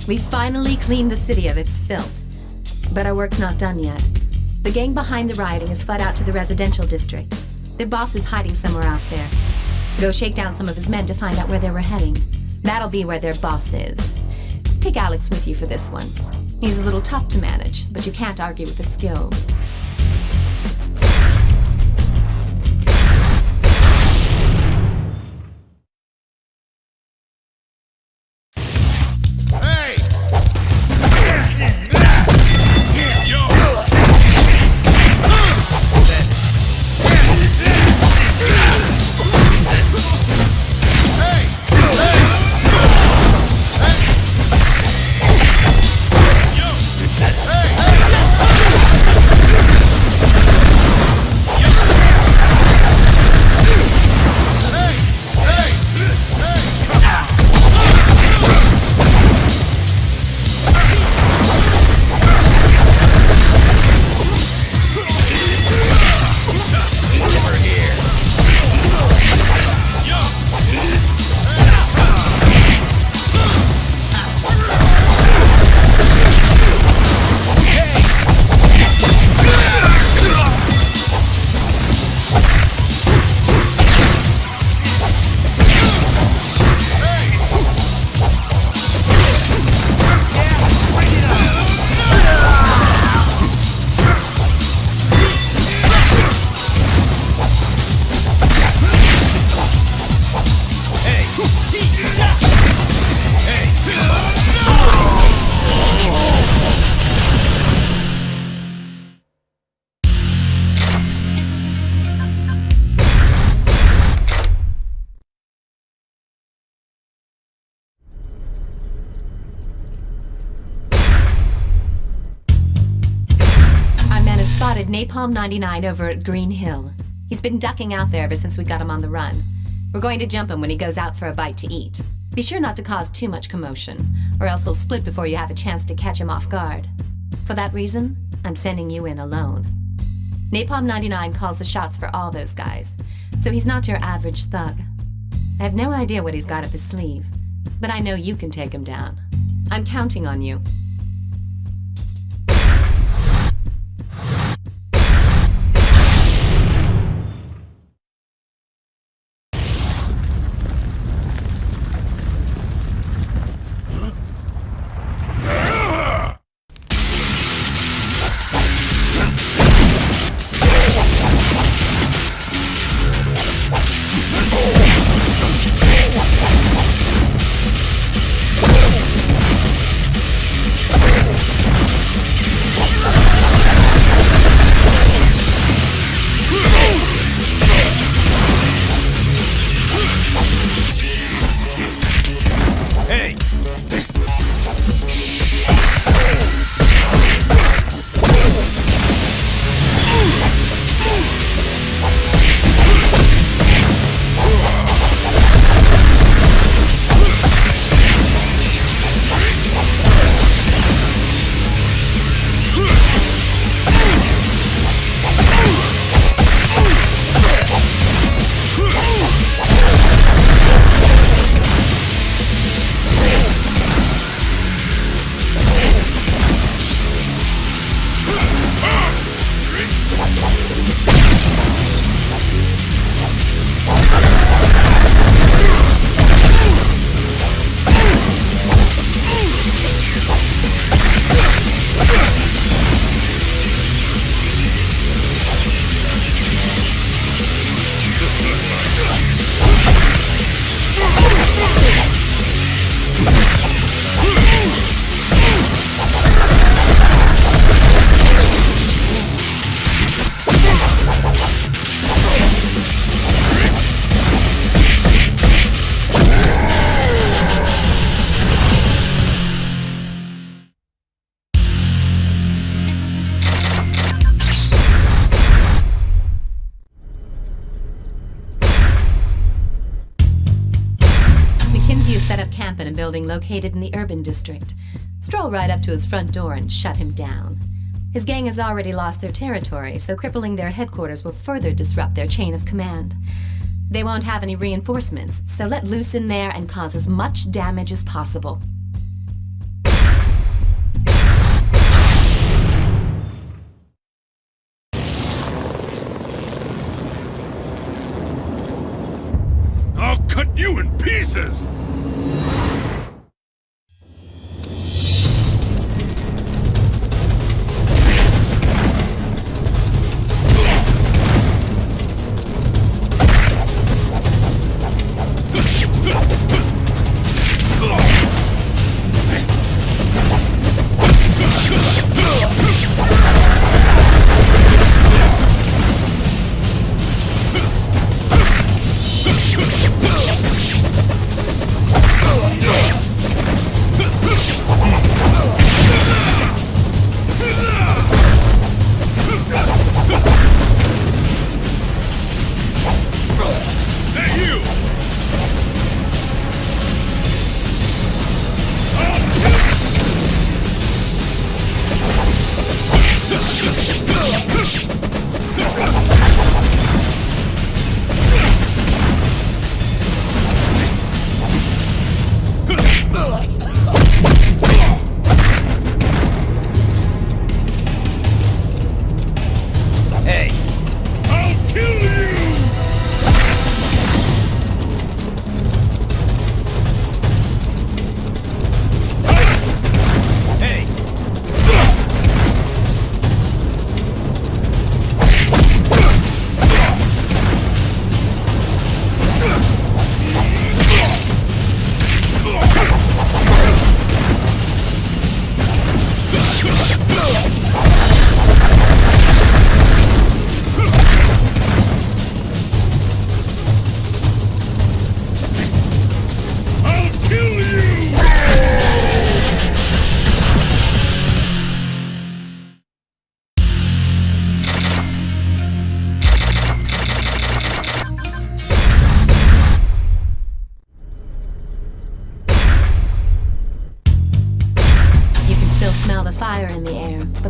We finally cleaned the city of its filth. But our work's not done yet. The gang behind the rioting has fled out to the residential district. Their boss is hiding somewhere out there. Go shake down some of his men to find out where they were heading. That'll be where their boss is. Take Alex with you for this one. He's a little tough to manage, but you can't argue with his skills. Napalm 99 over at Green Hill. He's been ducking out there ever since we got him on the run. We're going to jump him when he goes out for a bite to eat. Be sure not to cause too much commotion, or else he'll split before you have a chance to catch him off guard. For that reason, I'm sending you in alone. Napalm 99 calls the shots for all those guys, so he's not your average thug. I have no idea what he's got up his sleeve, but I know you can take him down. I'm counting on you. you set up camp in a building located in the urban district. Stroll right up to his front door and shut him down. His gang has already lost their territory, so crippling their headquarters will further disrupt their chain of command. They won't have any reinforcements, so let loose in there and cause as much damage as possible. I'll cut you in pieces!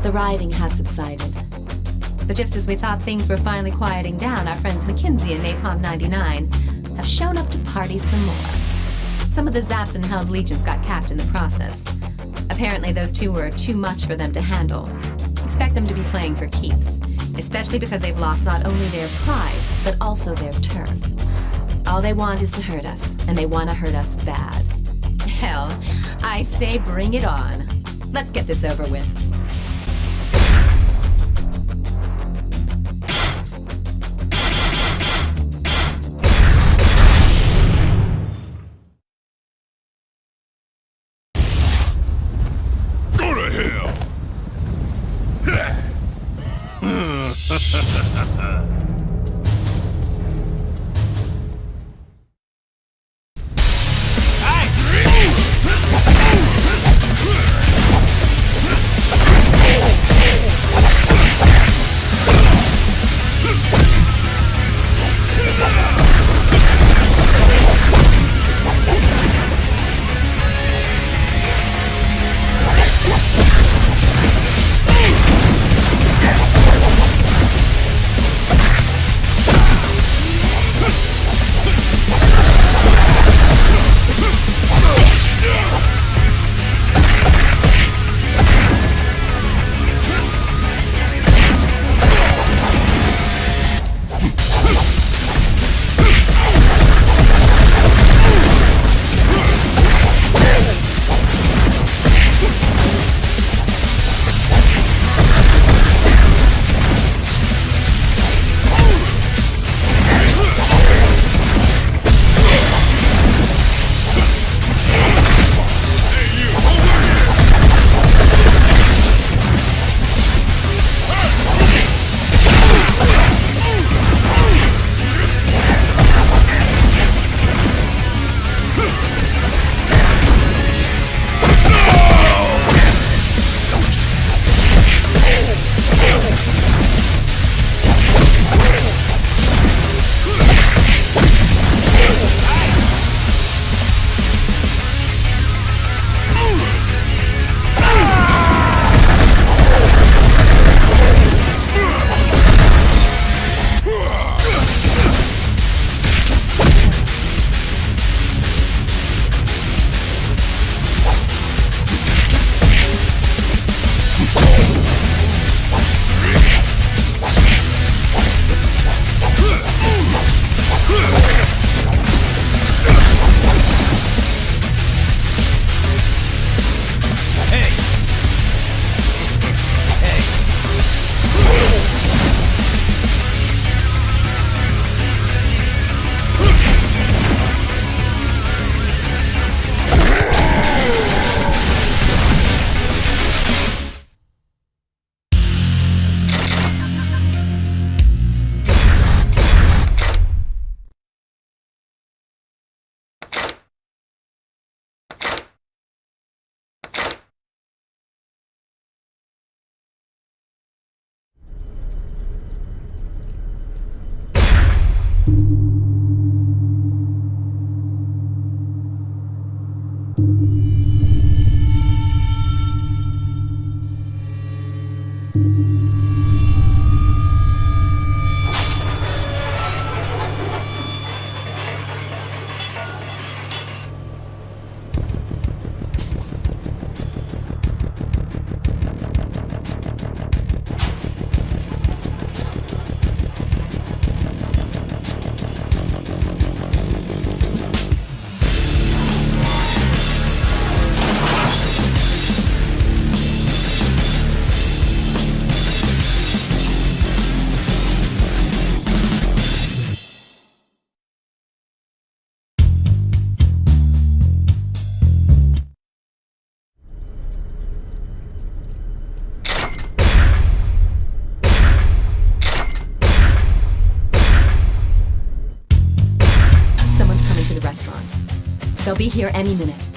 The rioting has subsided. But just as we thought things were finally quieting down, our friends McKinsey and Napalm 99 have shown up to party some more. Some of the Zaps and Hell's Legions got capped in the process. Apparently those two were too much for them to handle. Expect them to be playing for keeps, especially because they've lost not only their pride, but also their turf. All they want is to hurt us, and they want to hurt us bad. Hell, I say bring it on. Let's get this over with. be here any minute.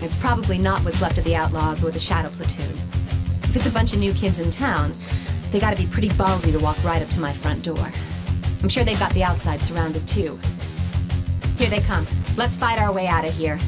It's probably not what's left of the Outlaws or the Shadow Platoon. If it's a bunch of new kids in town, they gotta be pretty ballsy to walk right up to my front door. I'm sure they've got the outside surrounded too. Here they come. Let's fight our way out of here.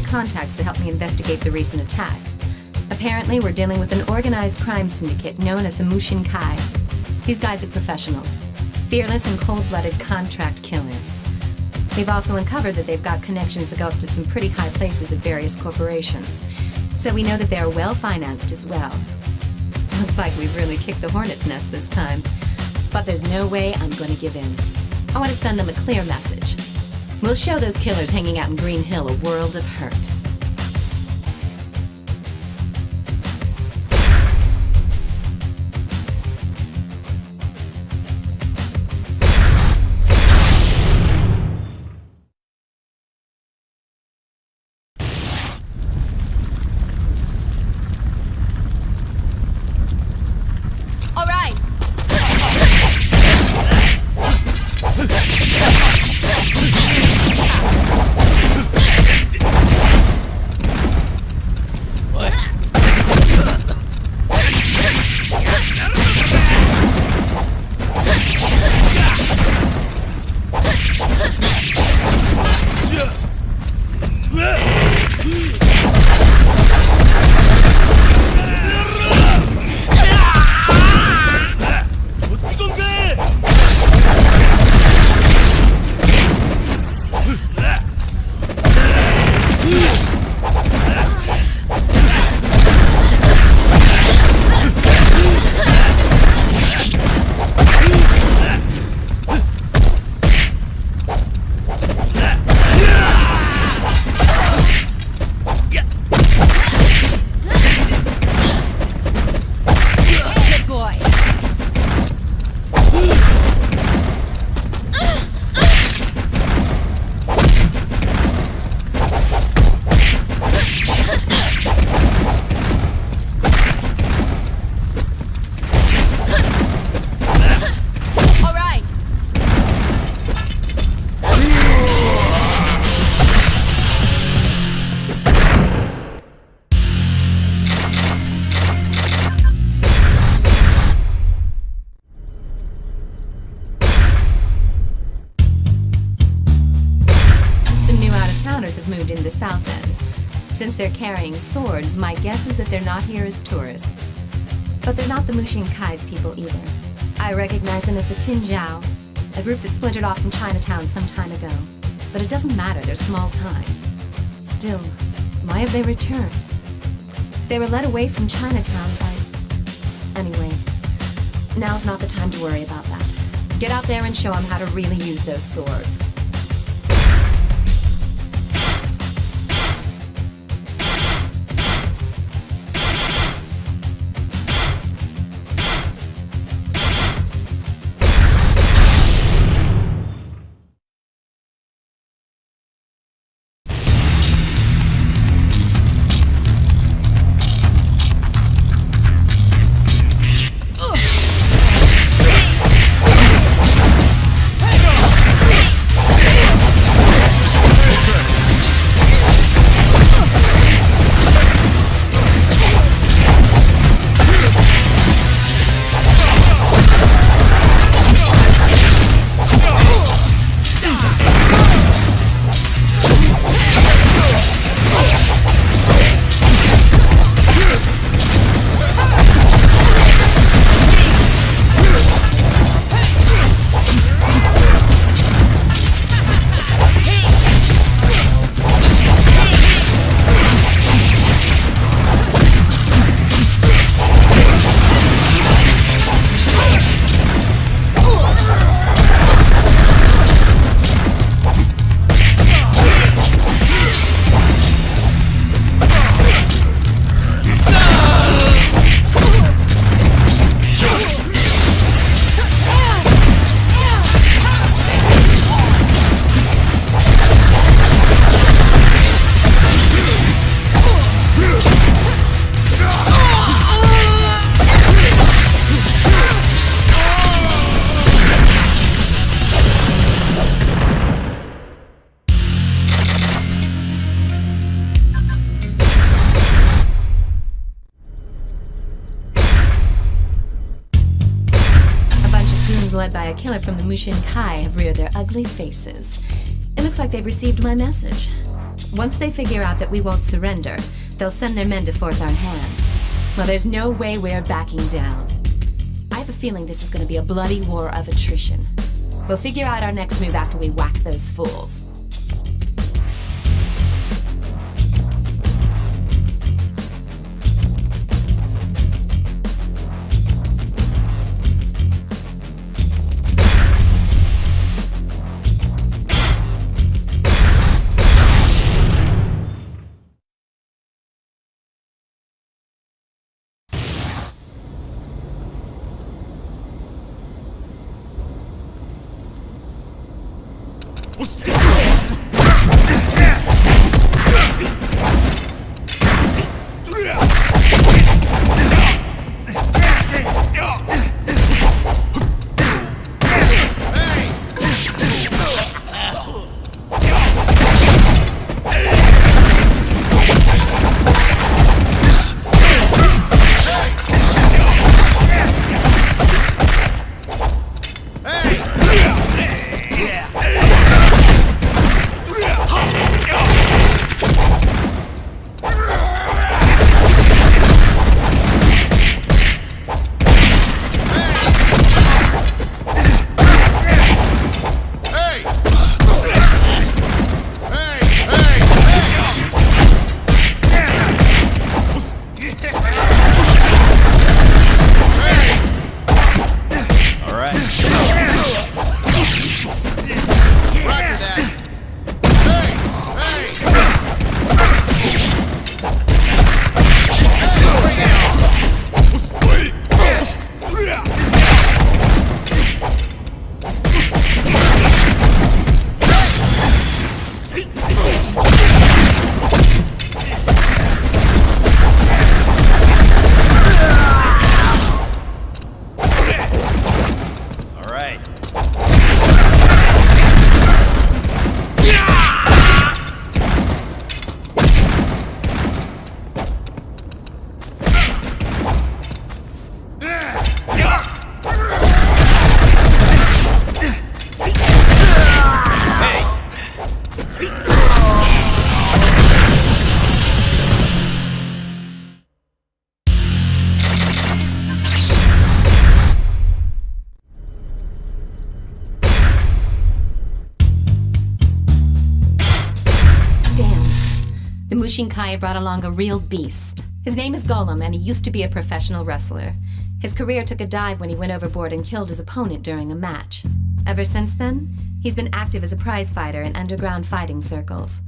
Contacts to help me investigate the recent attack. Apparently, we're dealing with an organized crime syndicate known as the Mushin Kai. These guys are professionals, fearless and cold-blooded contract killers. We've also uncovered that they've got connections that go up to some pretty high places at various corporations. So we know that they're well-financed as well. Looks like we've really kicked the hornet's nest this time. But there's no way I'm going to give in. I want to send them a clear message. We'll show those killers hanging out in Green Hill a world of hurt. All right. In the south end. Since they're carrying swords, my guess is that they're not here as tourists. But they're not the Mushin Kai's people either. I recognize them as the Tin Zhao, a group that splintered off from Chinatown some time ago. But it doesn't matter, they're small time. Still, why have they returned? They were led away from Chinatown by... Anyway, now's not the time to worry about that. Get out there and show them how to really use those swords. killer from the Mushin Kai have reared their ugly faces. It looks like they've received my message. Once they figure out that we won't surrender, they'll send their men to force our hand. Well, there's no way we're backing down. I have a feeling this is going to be a bloody war of attrition. We'll figure out our next move after we whack those fools. Mushinkai brought along a real beast. His name is Golem, and he used to be a professional wrestler. His career took a dive when he went overboard and killed his opponent during a match. Ever since then, he's been active as a prize fighter in underground fighting circles.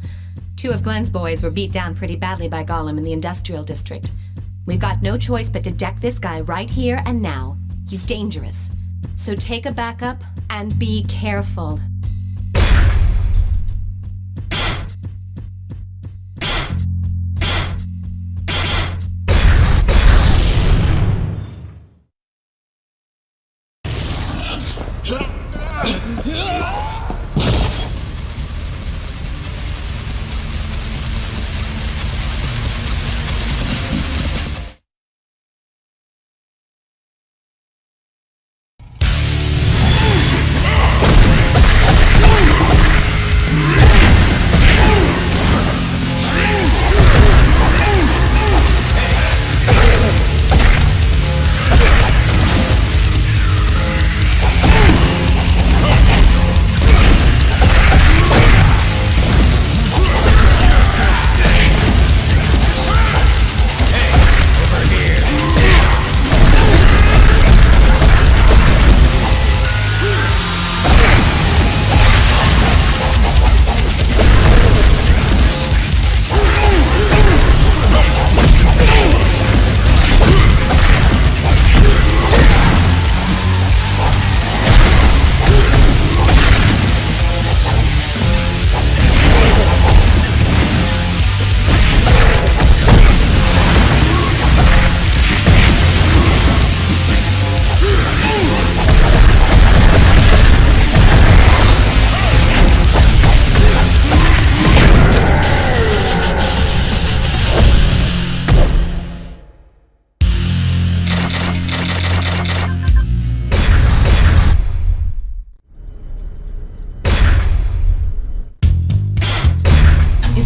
2 of Glenn's boys were beat down pretty badly by Golem in the industrial district. We've got no choice but to deck this guy right here and now. He's dangerous. So take a backup and be careful.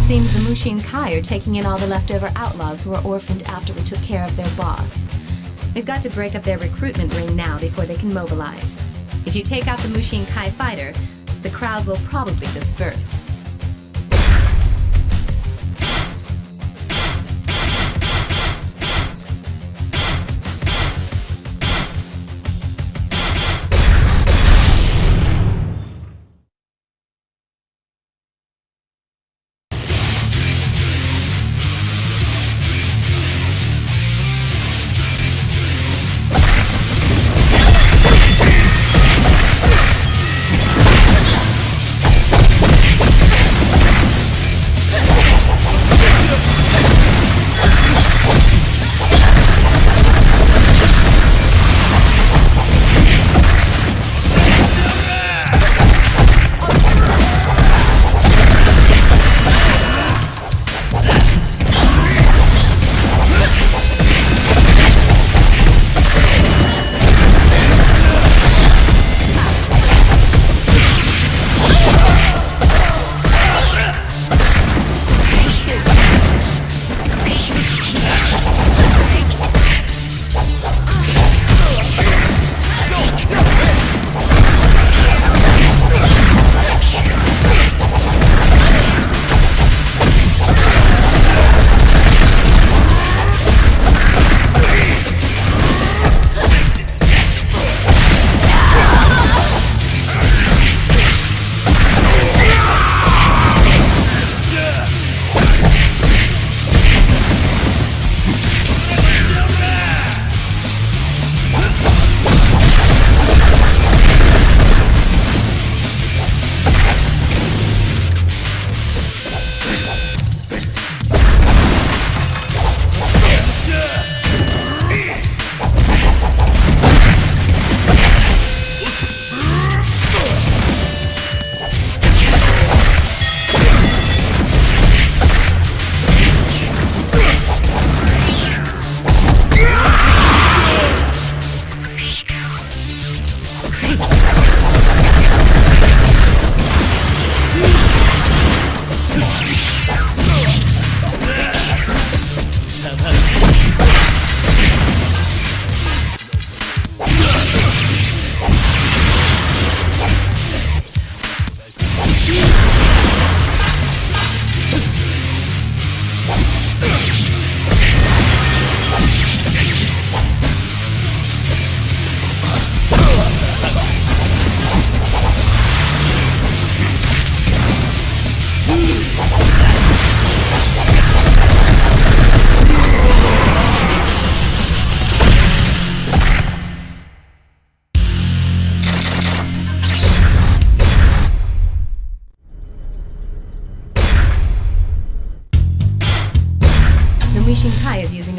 Seems the Mushin Kai are taking in all the leftover outlaws who were orphaned after we took care of their boss. We've got to break up their recruitment ring now before they can mobilize. If you take out the Mushin Kai fighter, the crowd will probably disperse.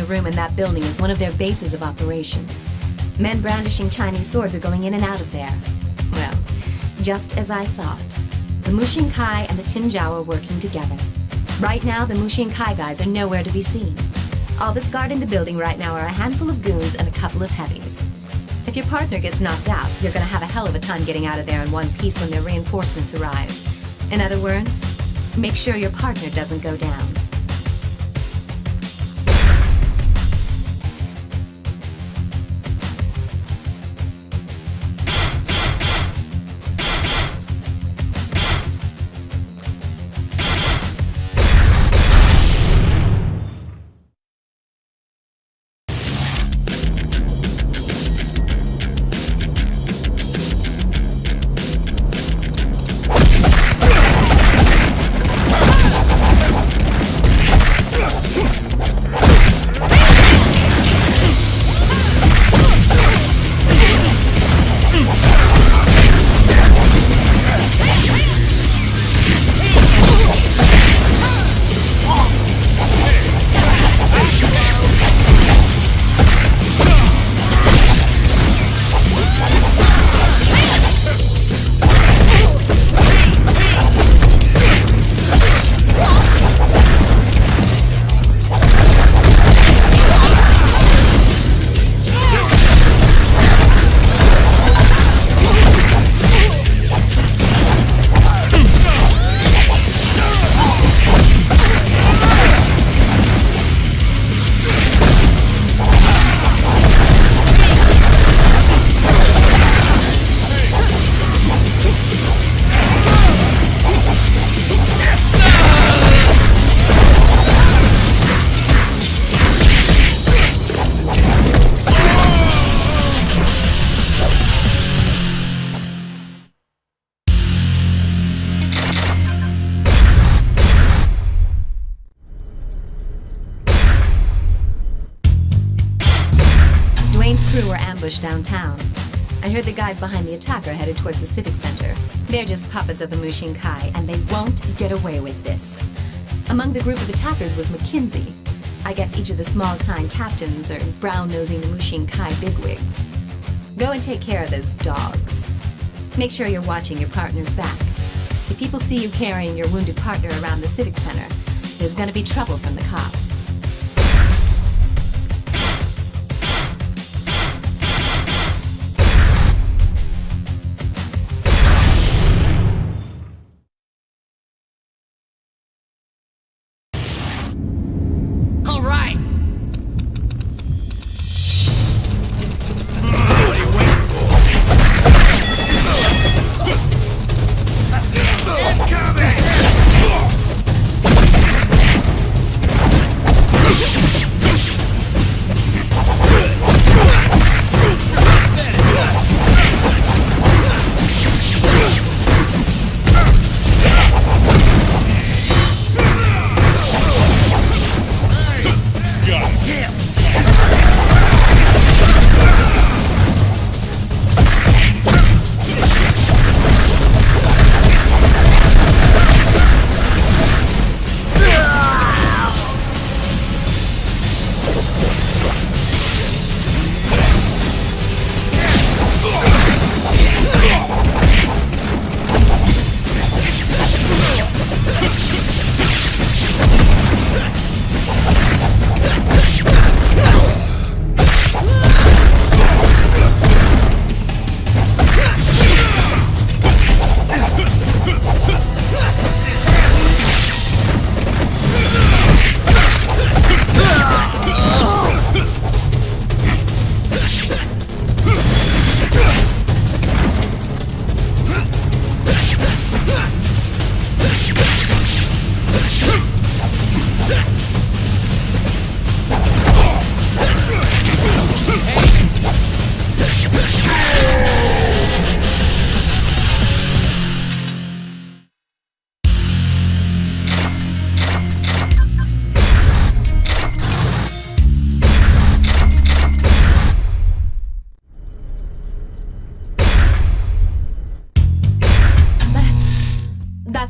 Room in that building is one of their bases of operations. Men brandishing Chinese swords are going in and out of there. Well, just as I thought. The Mushin Kai and the Tinjiao are working together. Right now, the Mushin Kai guys are nowhere to be seen. All that's guarding the building right now are a handful of goons and a couple of heavies. If your partner gets knocked out, you're gonna have a hell of a time getting out of there in one piece when their reinforcements arrive. In other words, make sure your partner doesn't go down. ambush downtown. I heard the guys behind the attack are headed towards the Civic Center. They're just puppets of the Mushin Kai, and they won't get away with this. Among the group of attackers was McKinsey. I guess each of the small-time captains are brown-nosing the Mushin Kai bigwigs. Go and take care of those dogs. Make sure you're watching your partner's back. If people see you carrying your wounded partner around the Civic Center, there's gonna be trouble from the cops.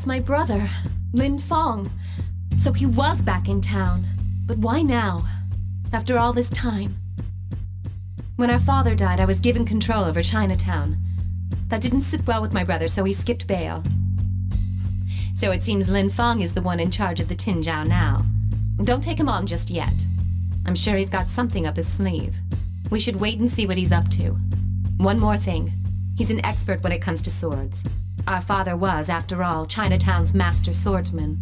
That's my brother, Lin Fong. So he was back in town. But why now? After all this time? When our father died, I was given control over Chinatown. That didn't sit well with my brother, so he skipped bail. So it seems Lin Fong is the one in charge of the Tinjiao now. Don't take him on just yet. I'm sure he's got something up his sleeve. We should wait and see what he's up to. One more thing. He's an expert when it comes to swords. Our father was, after all, Chinatown's master swordsman.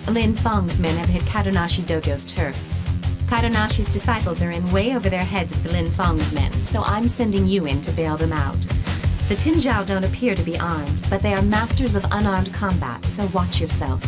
Lin Fong's men have hit Kadonashi Dojo's turf. Kadonashi's disciples are in way over their heads of the Lin Fong's men, so I'm sending you in to bail them out. The Tinjiao don't appear to be armed, but they are masters of unarmed combat, so watch yourself.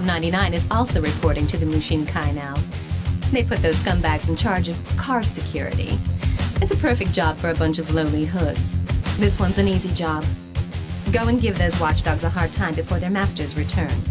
1299 is also reporting to the Mushin Kai now. They put those scumbags in charge of car security. It's a perfect job for a bunch of lowly hoods. This one's an easy job. Go and give those watchdogs a hard time before their masters return.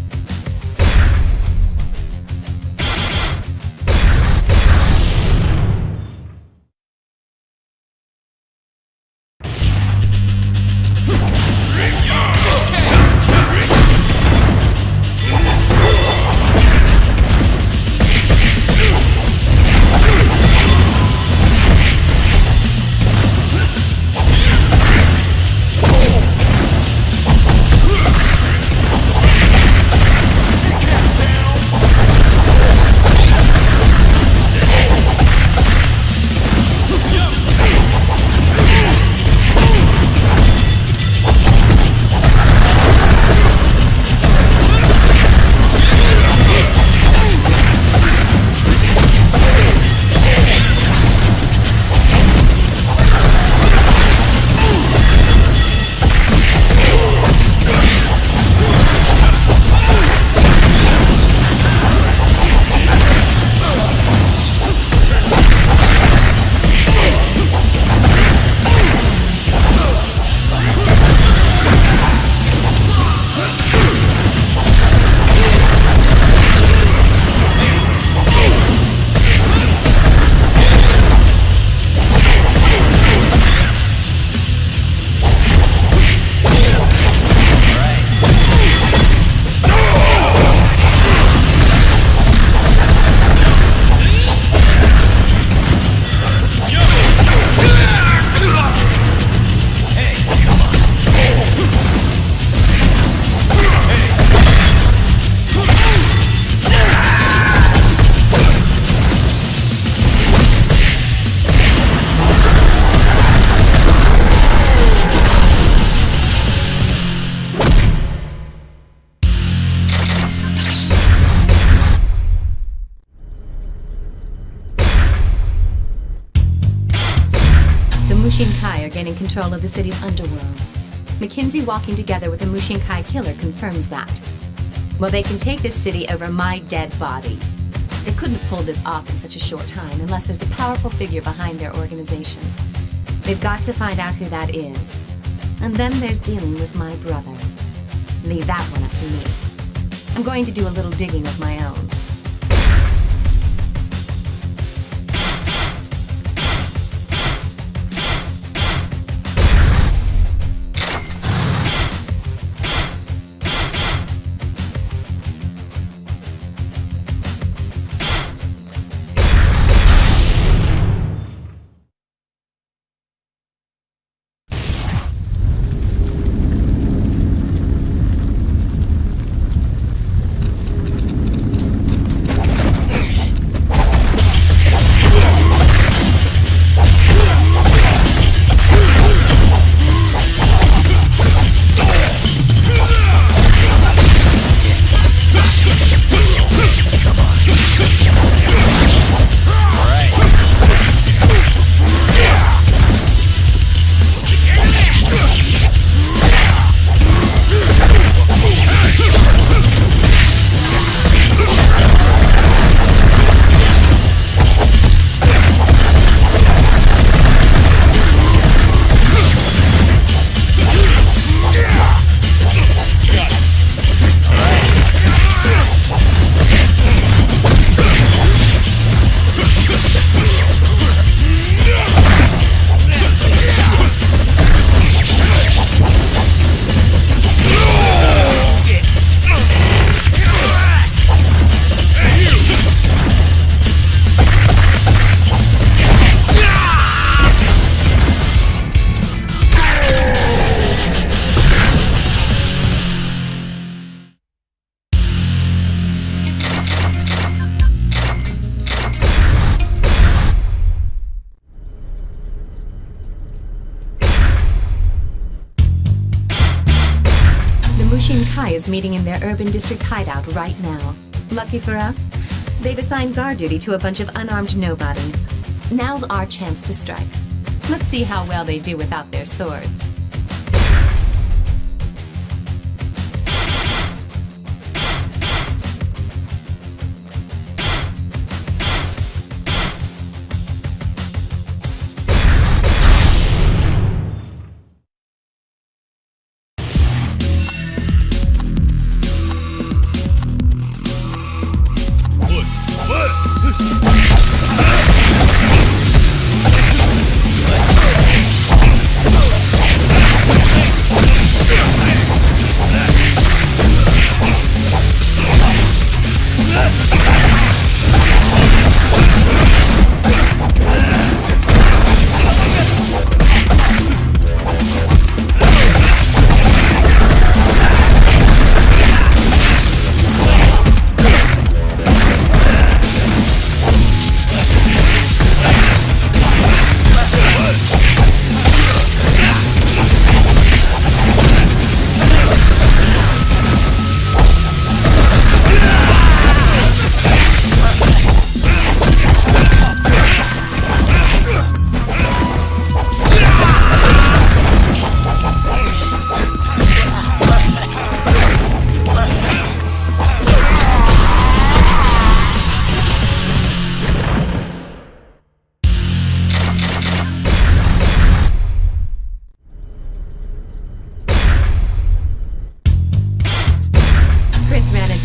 Mushin-Kai are gaining control of the city's underworld. McKinsey walking together with a Mushin-Kai killer confirms that. Well, they can take this city over my dead body. They couldn't have pulled this off in such a short time unless there's a powerful figure behind their organization. They've got to find out who that is. And then there's dealing with my brother. Leave that one up to me. I'm going to do a little digging of my own. Mushin-Kai is meeting in their urban district hideout right now. Lucky for us, they've assigned guard duty to a bunch of unarmed nobodies. Now's our chance to strike. Let's see how well they do without their swords.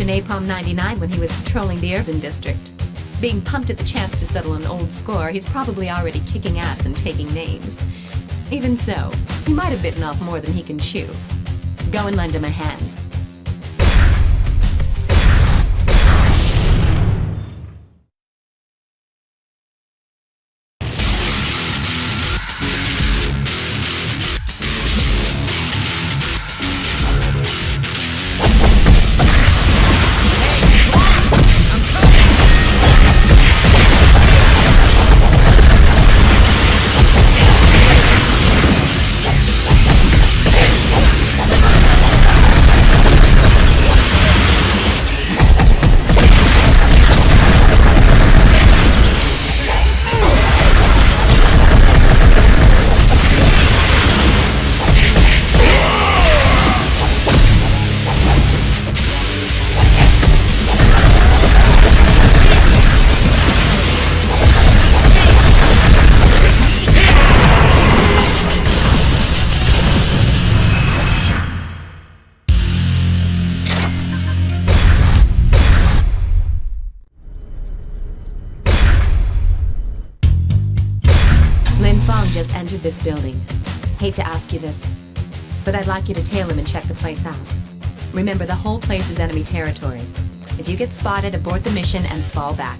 Napalm 99 when he was patrolling the urban district. Being pumped at the chance to settle an old score, he's probably already kicking ass and taking names. Even so, he might have bitten off more than he can chew. Go and lend him a hand. Just entered this building. Hate to ask you this, but I'd like you to tail him and check the place out. Remember, the whole place is enemy territory. If you get spotted, abort the mission and fall back.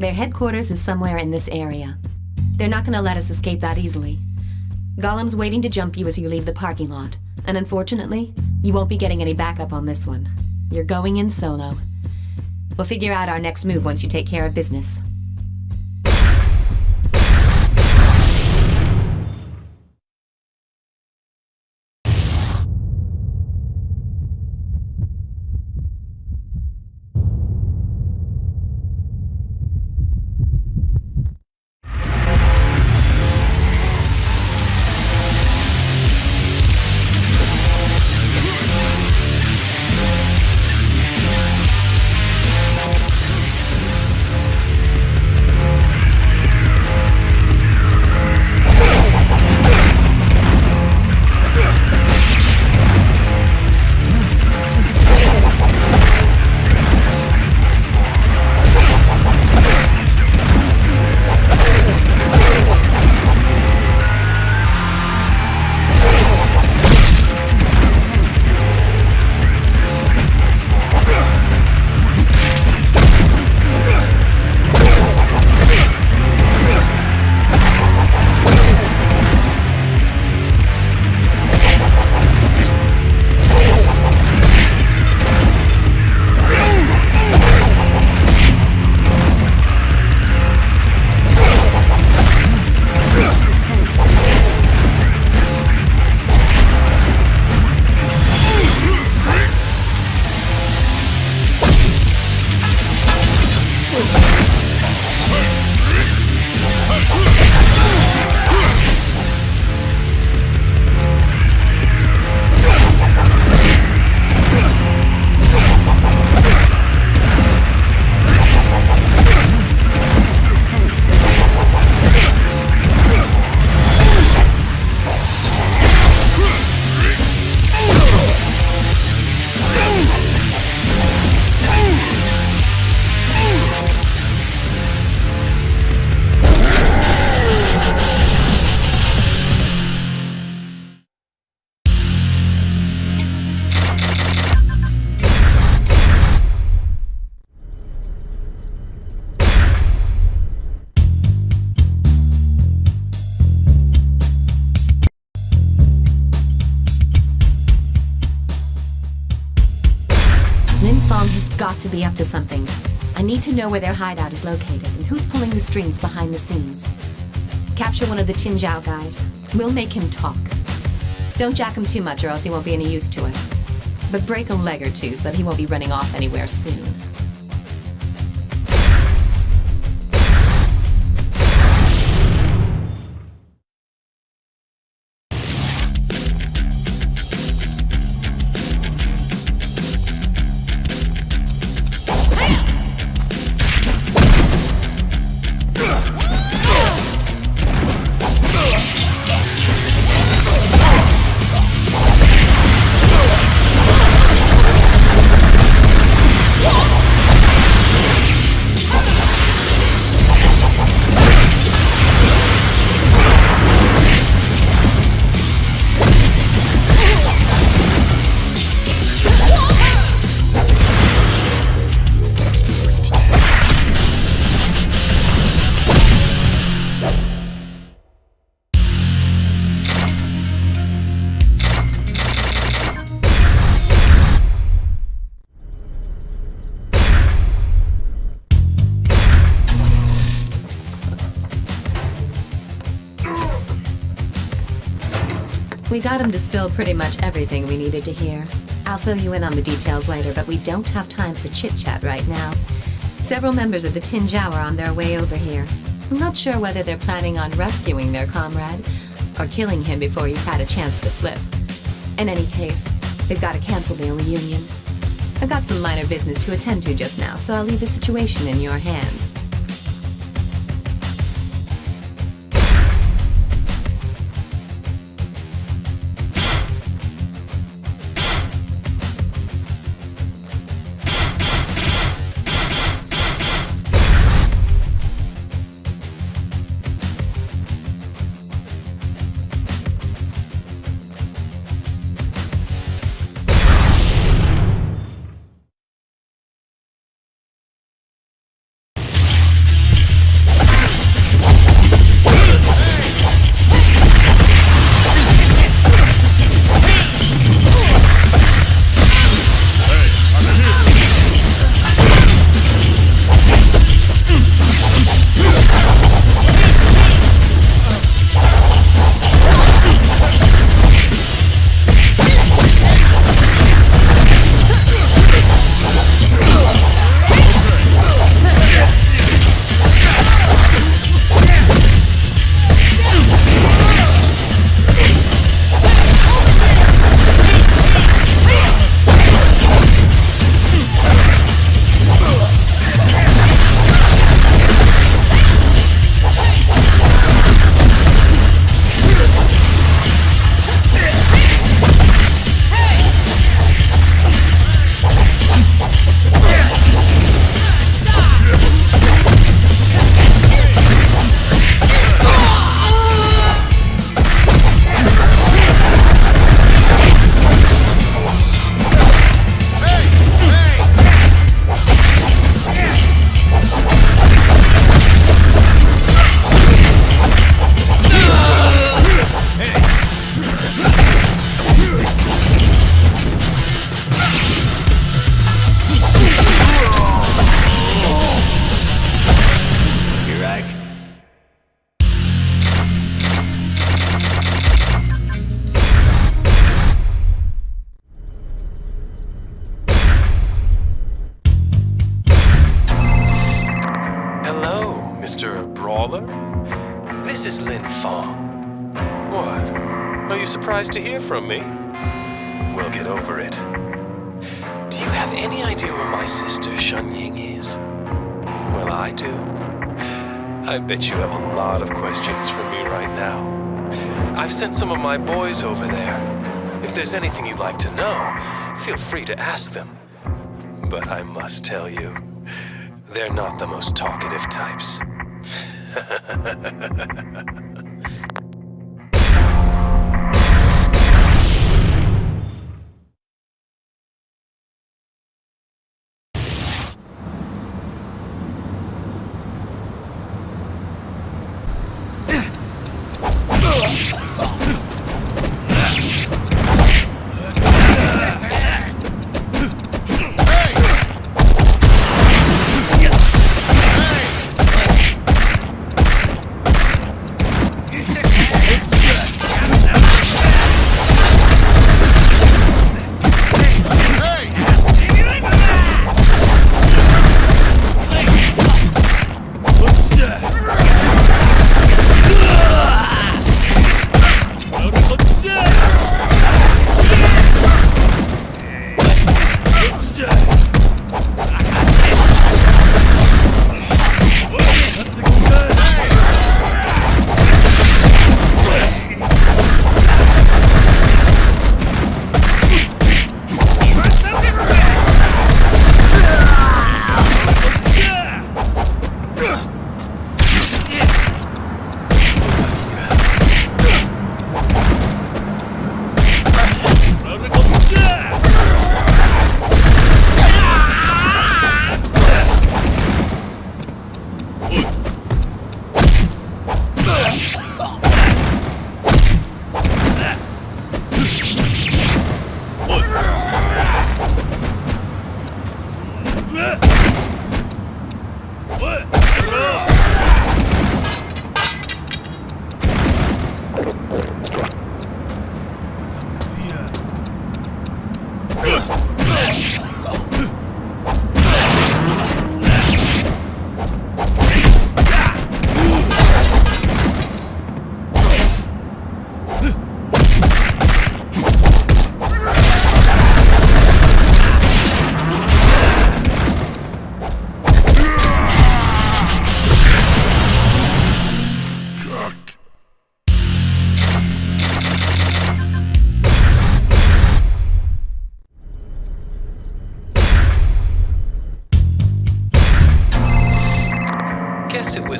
Their headquarters is somewhere in this area. They're not gonna let us escape that easily. Golem's waiting to jump you as you leave the parking lot, and unfortunately, you won't be getting any backup on this one. You're going in solo. We'll figure out our next move once you take care of business. got to be up to something. I need to know where their hideout is located and who's pulling the strings behind the scenes. Capture one of the Tinjiao guys. We'll make him talk. Don't jack him too much or else he won't be any use to us. But break a leg or two so that he won't be running off anywhere soon. We got him to spill pretty much everything we needed to hear. I'll fill you in on the details later, but we don't have time for chit-chat right now. Several members of the Tinjiao are on their way over here. I'm not sure whether they're planning on rescuing their comrade or killing him before he's had a chance to flip. In any case, they've got to cancel their reunion. I've got some minor business to attend to just now, so I'll leave the situation in your hands. Surprised to hear from me? We'll get over it. Do you have any idea where my sister Shunying is? Well, I do. I bet you have a lot of questions for me right now. I've sent some of my boys over there. If there's anything you'd like to know, feel free to ask them. But I must tell you, they're not the most talkative types.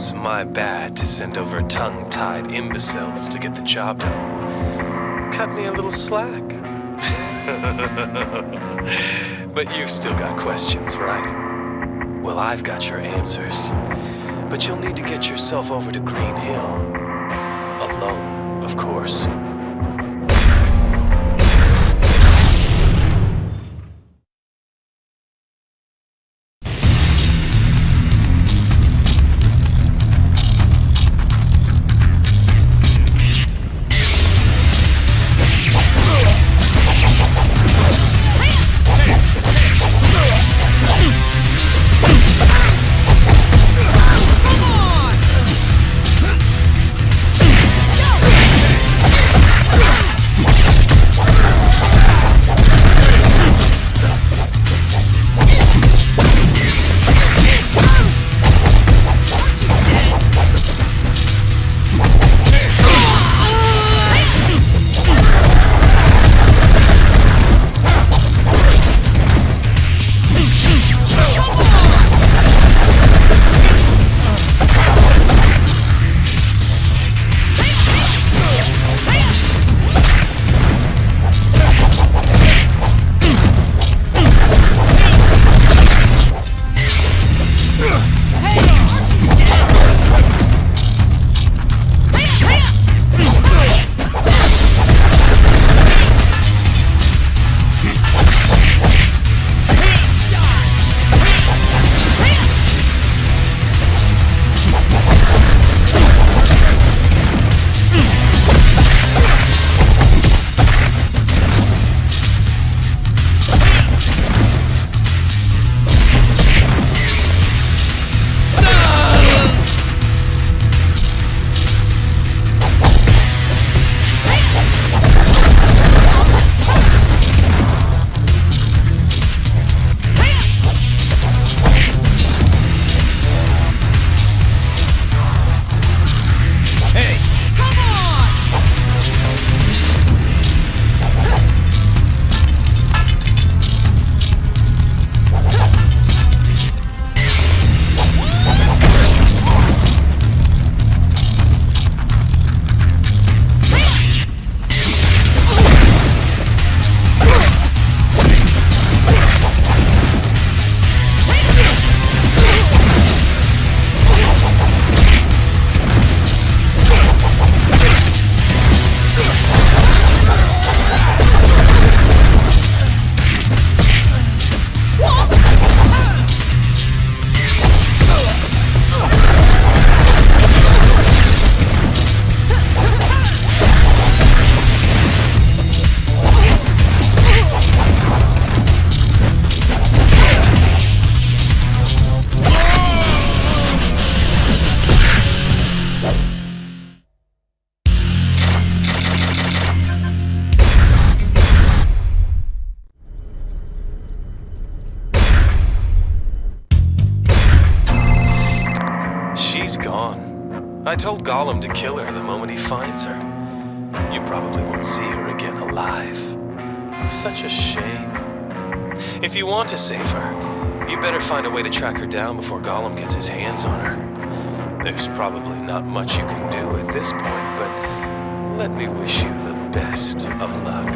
was my bad to send over tongue-tied imbeciles to get the job done. Cut me a little slack. But you've still got questions, right? Well, I've got your answers. But you'll need to get yourself over to Green Hill. Alone, of course. She's gone. I told Gollum to kill her the moment he finds her. You probably won't see her again alive. Such a shame. If you want to save her, you better find a way to track her down before Gollum gets his hands on her. There's probably not much you can do at this point, but let me wish you the best of luck.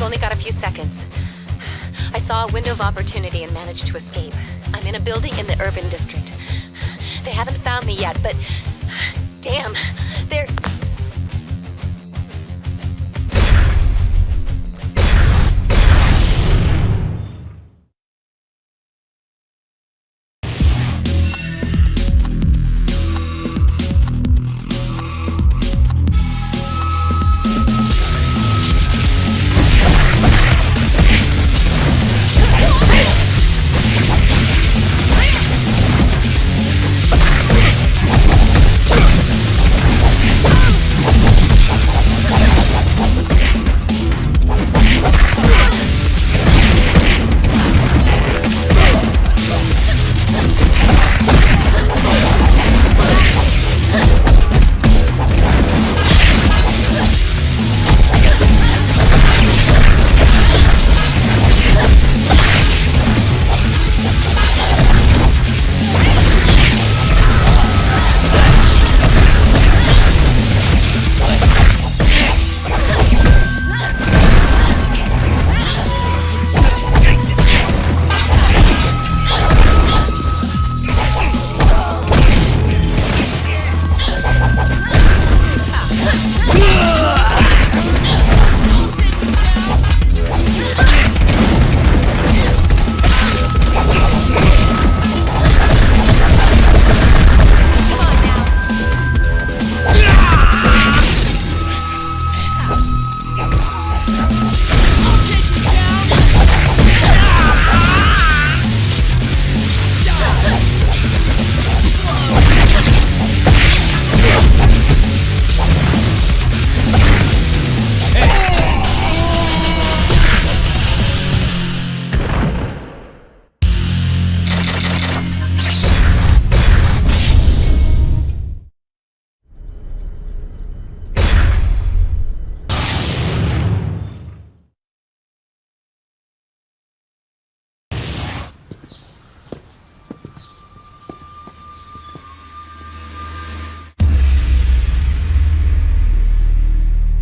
I've only got a few seconds. I saw a window of opportunity and managed to escape. I'm in a building in the urban district. They haven't found me yet, but... damn, they're...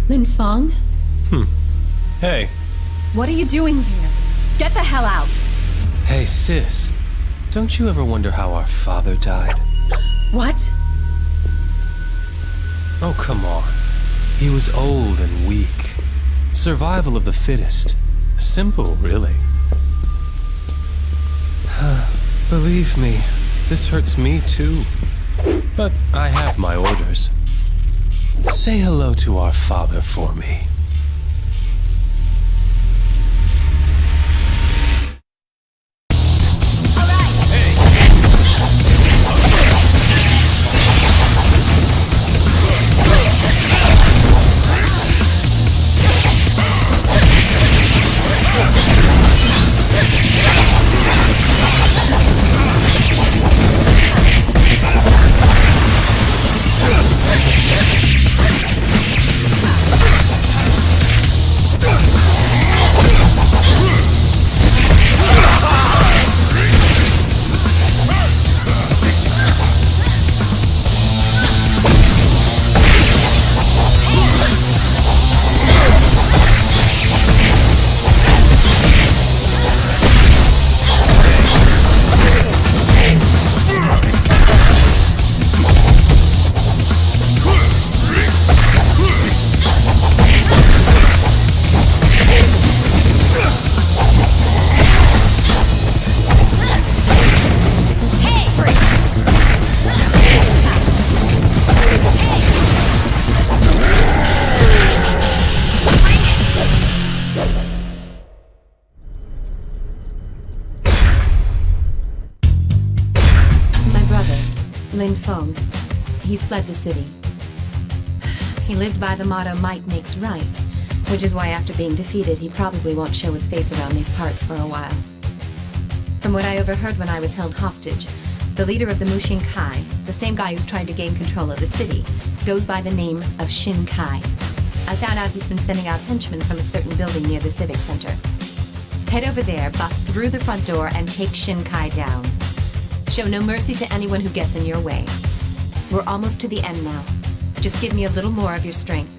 Lin Feng? Hey. What are you doing here? Get the hell out! Hey, sis. Don't you ever wonder how our father died? What? Oh, come on. He was old and weak. Survival of the fittest. Simple, really. Believe me, this hurts me too. But I have my orders. Say hello to our father for me. Lin Feng. He's fled the city. He lived by the motto, might makes right, which is why after being defeated, he probably won't show his face around these parts for a while. From what I overheard when I was held hostage, the leader of the Mushin Kai, the same guy who's trying to gain control of the city, goes by the name of Shin Kai. I found out he's been sending out henchmen from a certain building near the Civic Center. Head over there, bust through the front door, and take Shin Kai down. Show no mercy to anyone who gets in your way. We're almost to the end now. Just give me a little more of your strength.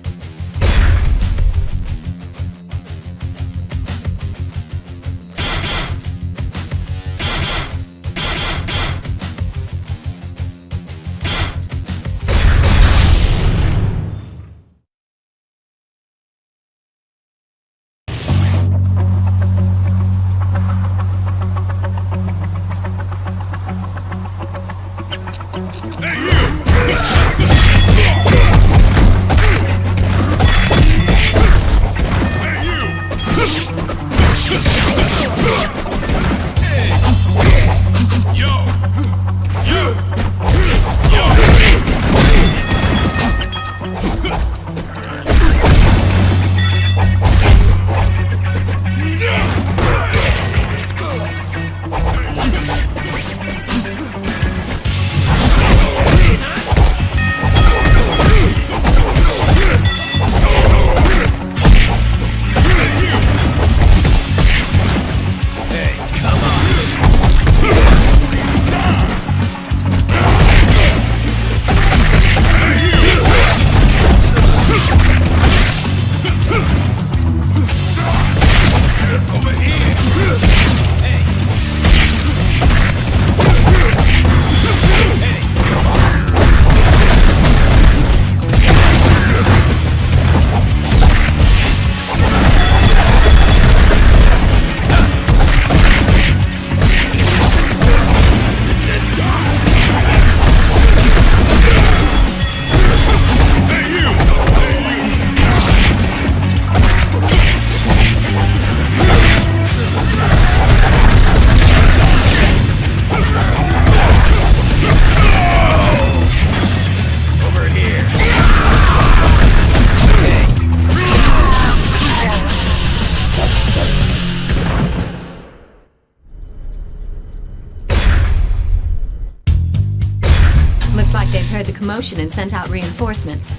motion and sent out reinforcements.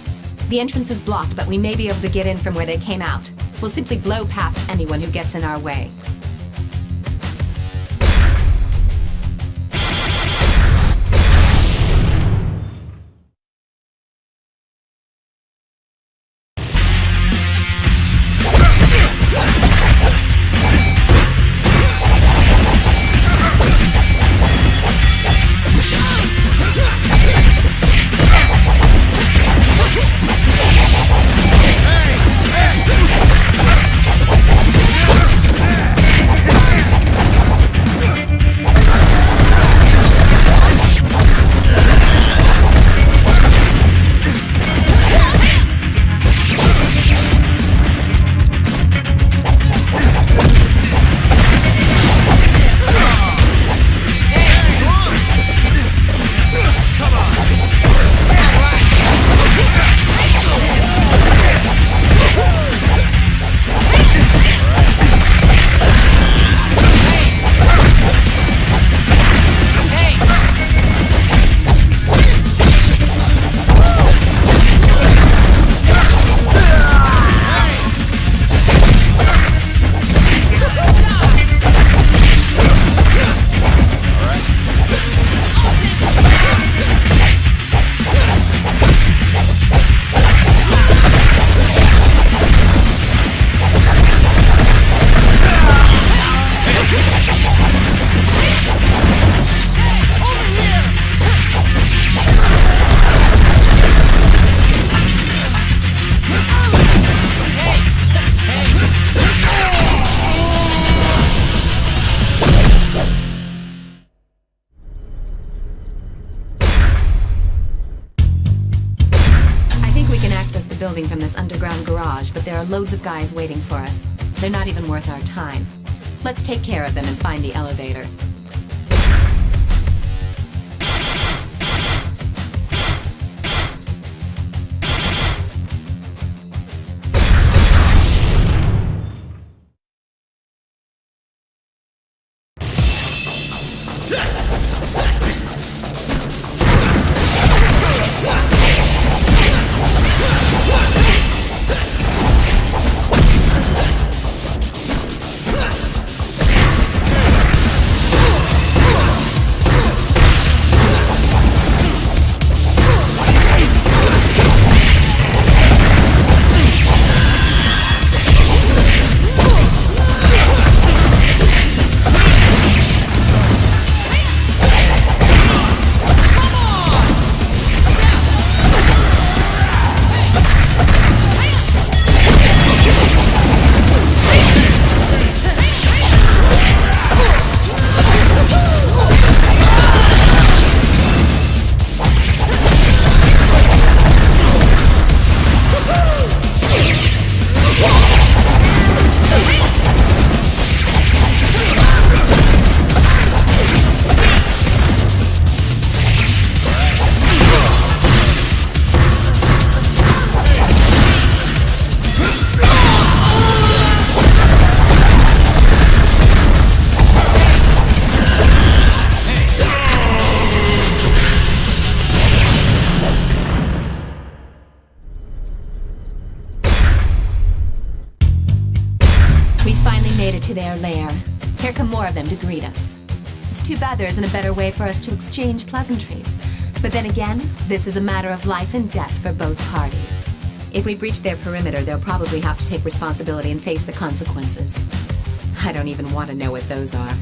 The entrance is blocked, but we may be able to get in from where they came out. We'll simply blow past anyone who gets in our way. Building from this underground garage, but there are loads of guys waiting for us. They're not even worth our time. Let's take care of them and find the elevator. To their lair. Here come more of them to greet us. It's too bad there isn't a better way for us to exchange pleasantries. But then again, this is a matter of life and death for both parties. If we breach their perimeter, they'll probably have to take responsibility and face the consequences. I don't even want to know what those are.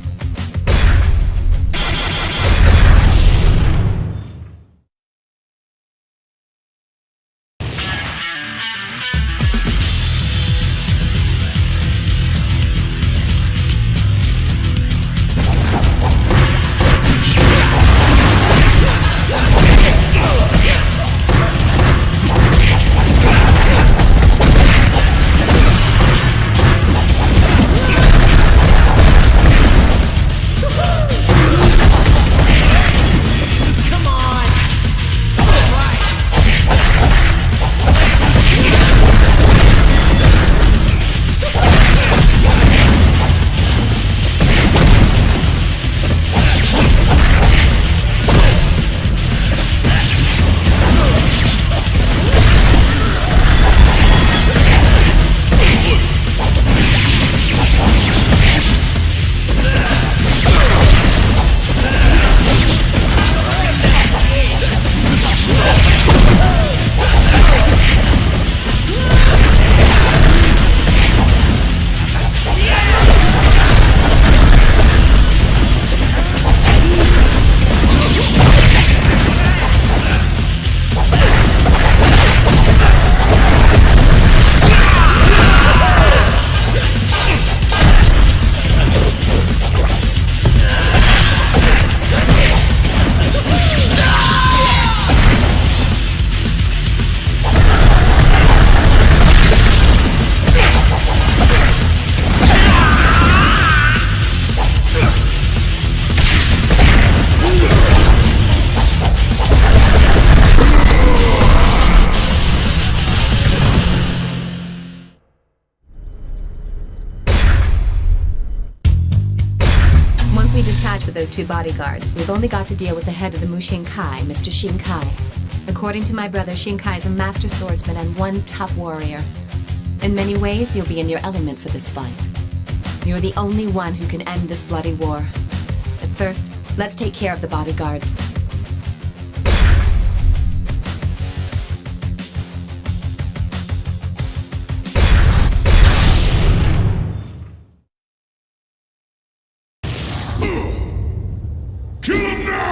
those two bodyguards, we've only got to deal with the head of the Mushinkai, Mr. Shinkai. According to my brother, Shinkai is a master swordsman and one tough warrior. In many ways, you'll be in your element for this fight. You're the only one who can end this bloody war. But first, let's take care of the bodyguards. Kill him now!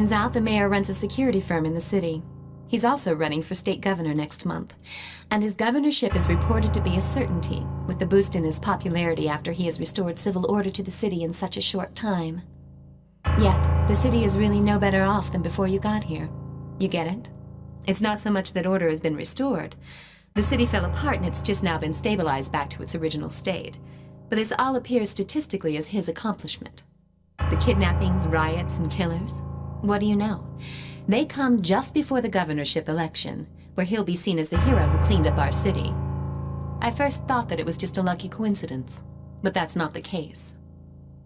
Turns out the mayor runs a security firm in the city. He's also running for state governor next month, and his governorship is reported to be a certainty, with the boost in his popularity after he has restored civil order to the city in such a short time. Yet, the city is really no better off than before you got here. You get it? It's not so much that order has been restored. The city fell apart and it's just now been stabilized back to its original state. But this all appears statistically as his accomplishment. The kidnappings, riots, and killers? What do you know? They come just before the governorship election, where he'll be seen as the hero who cleaned up our city. I first thought that it was just a lucky coincidence, but that's not the case.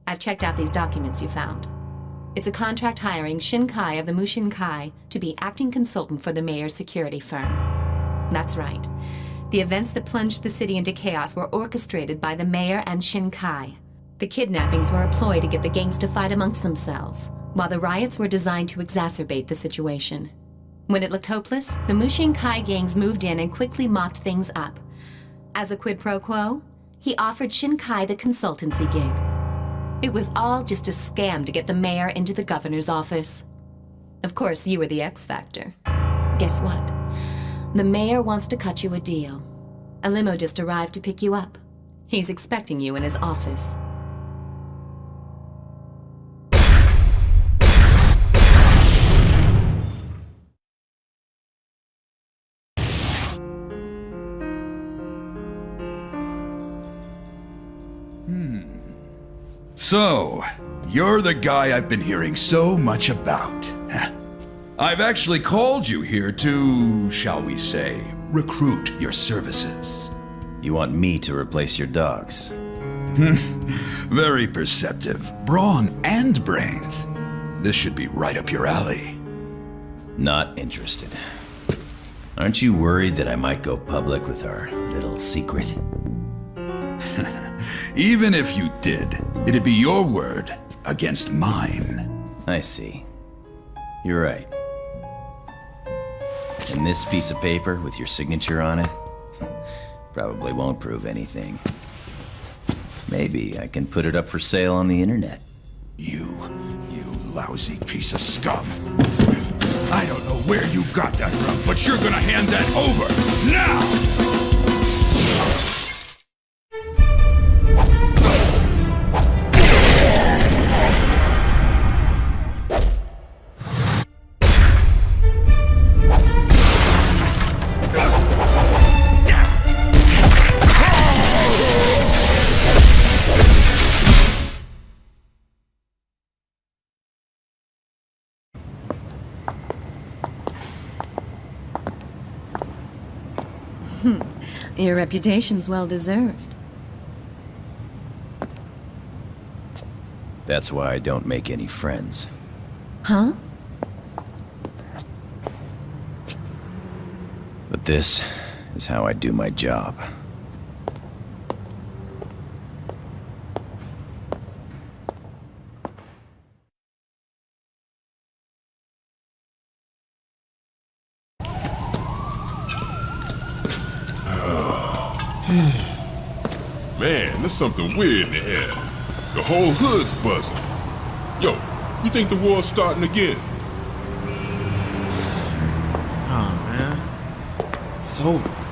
I've checked out these documents you found. It's a contract hiring Shinkai of the Mushinkai to be acting consultant for the mayor's security firm. That's right. The events that plunged the city into chaos were orchestrated by the mayor and Shinkai. The kidnappings were a ploy to get the gangs to fight amongst themselves, while the riots were designed to exacerbate the situation. When it looked hopeless, the Mushinkai gangs moved in and quickly mopped things up. As a quid pro quo, he offered Shinkai the consultancy gig. It was all just a scam to get the mayor into the governor's office. Of course, you were the X factor. Guess what? The mayor wants to cut you a deal. A limo just arrived to pick you up. He's expecting you in his office. So, you're the guy I've been hearing so much about. I've actually called you here to, shall we say, recruit your services. You want me to replace your dogs? Very perceptive. Brawn and brains. This should be right up your alley. Not interested. Aren't you worried that I might go public with our little secret? Even if you did, it'd be your word against mine. I see. You're right. And this piece of paper with your signature on it probably won't prove anything. Maybe I can put it up for sale on the internet. You lousy piece of scum. I don't know where you got that from, but you're gonna hand that over now! Your reputation's well deserved. That's why I don't make any friends. Huh? But this is how I do my job. Man, there's something weird in the air. The whole hood's buzzing. Yo, you think the war's starting again? Nah, man. It's over.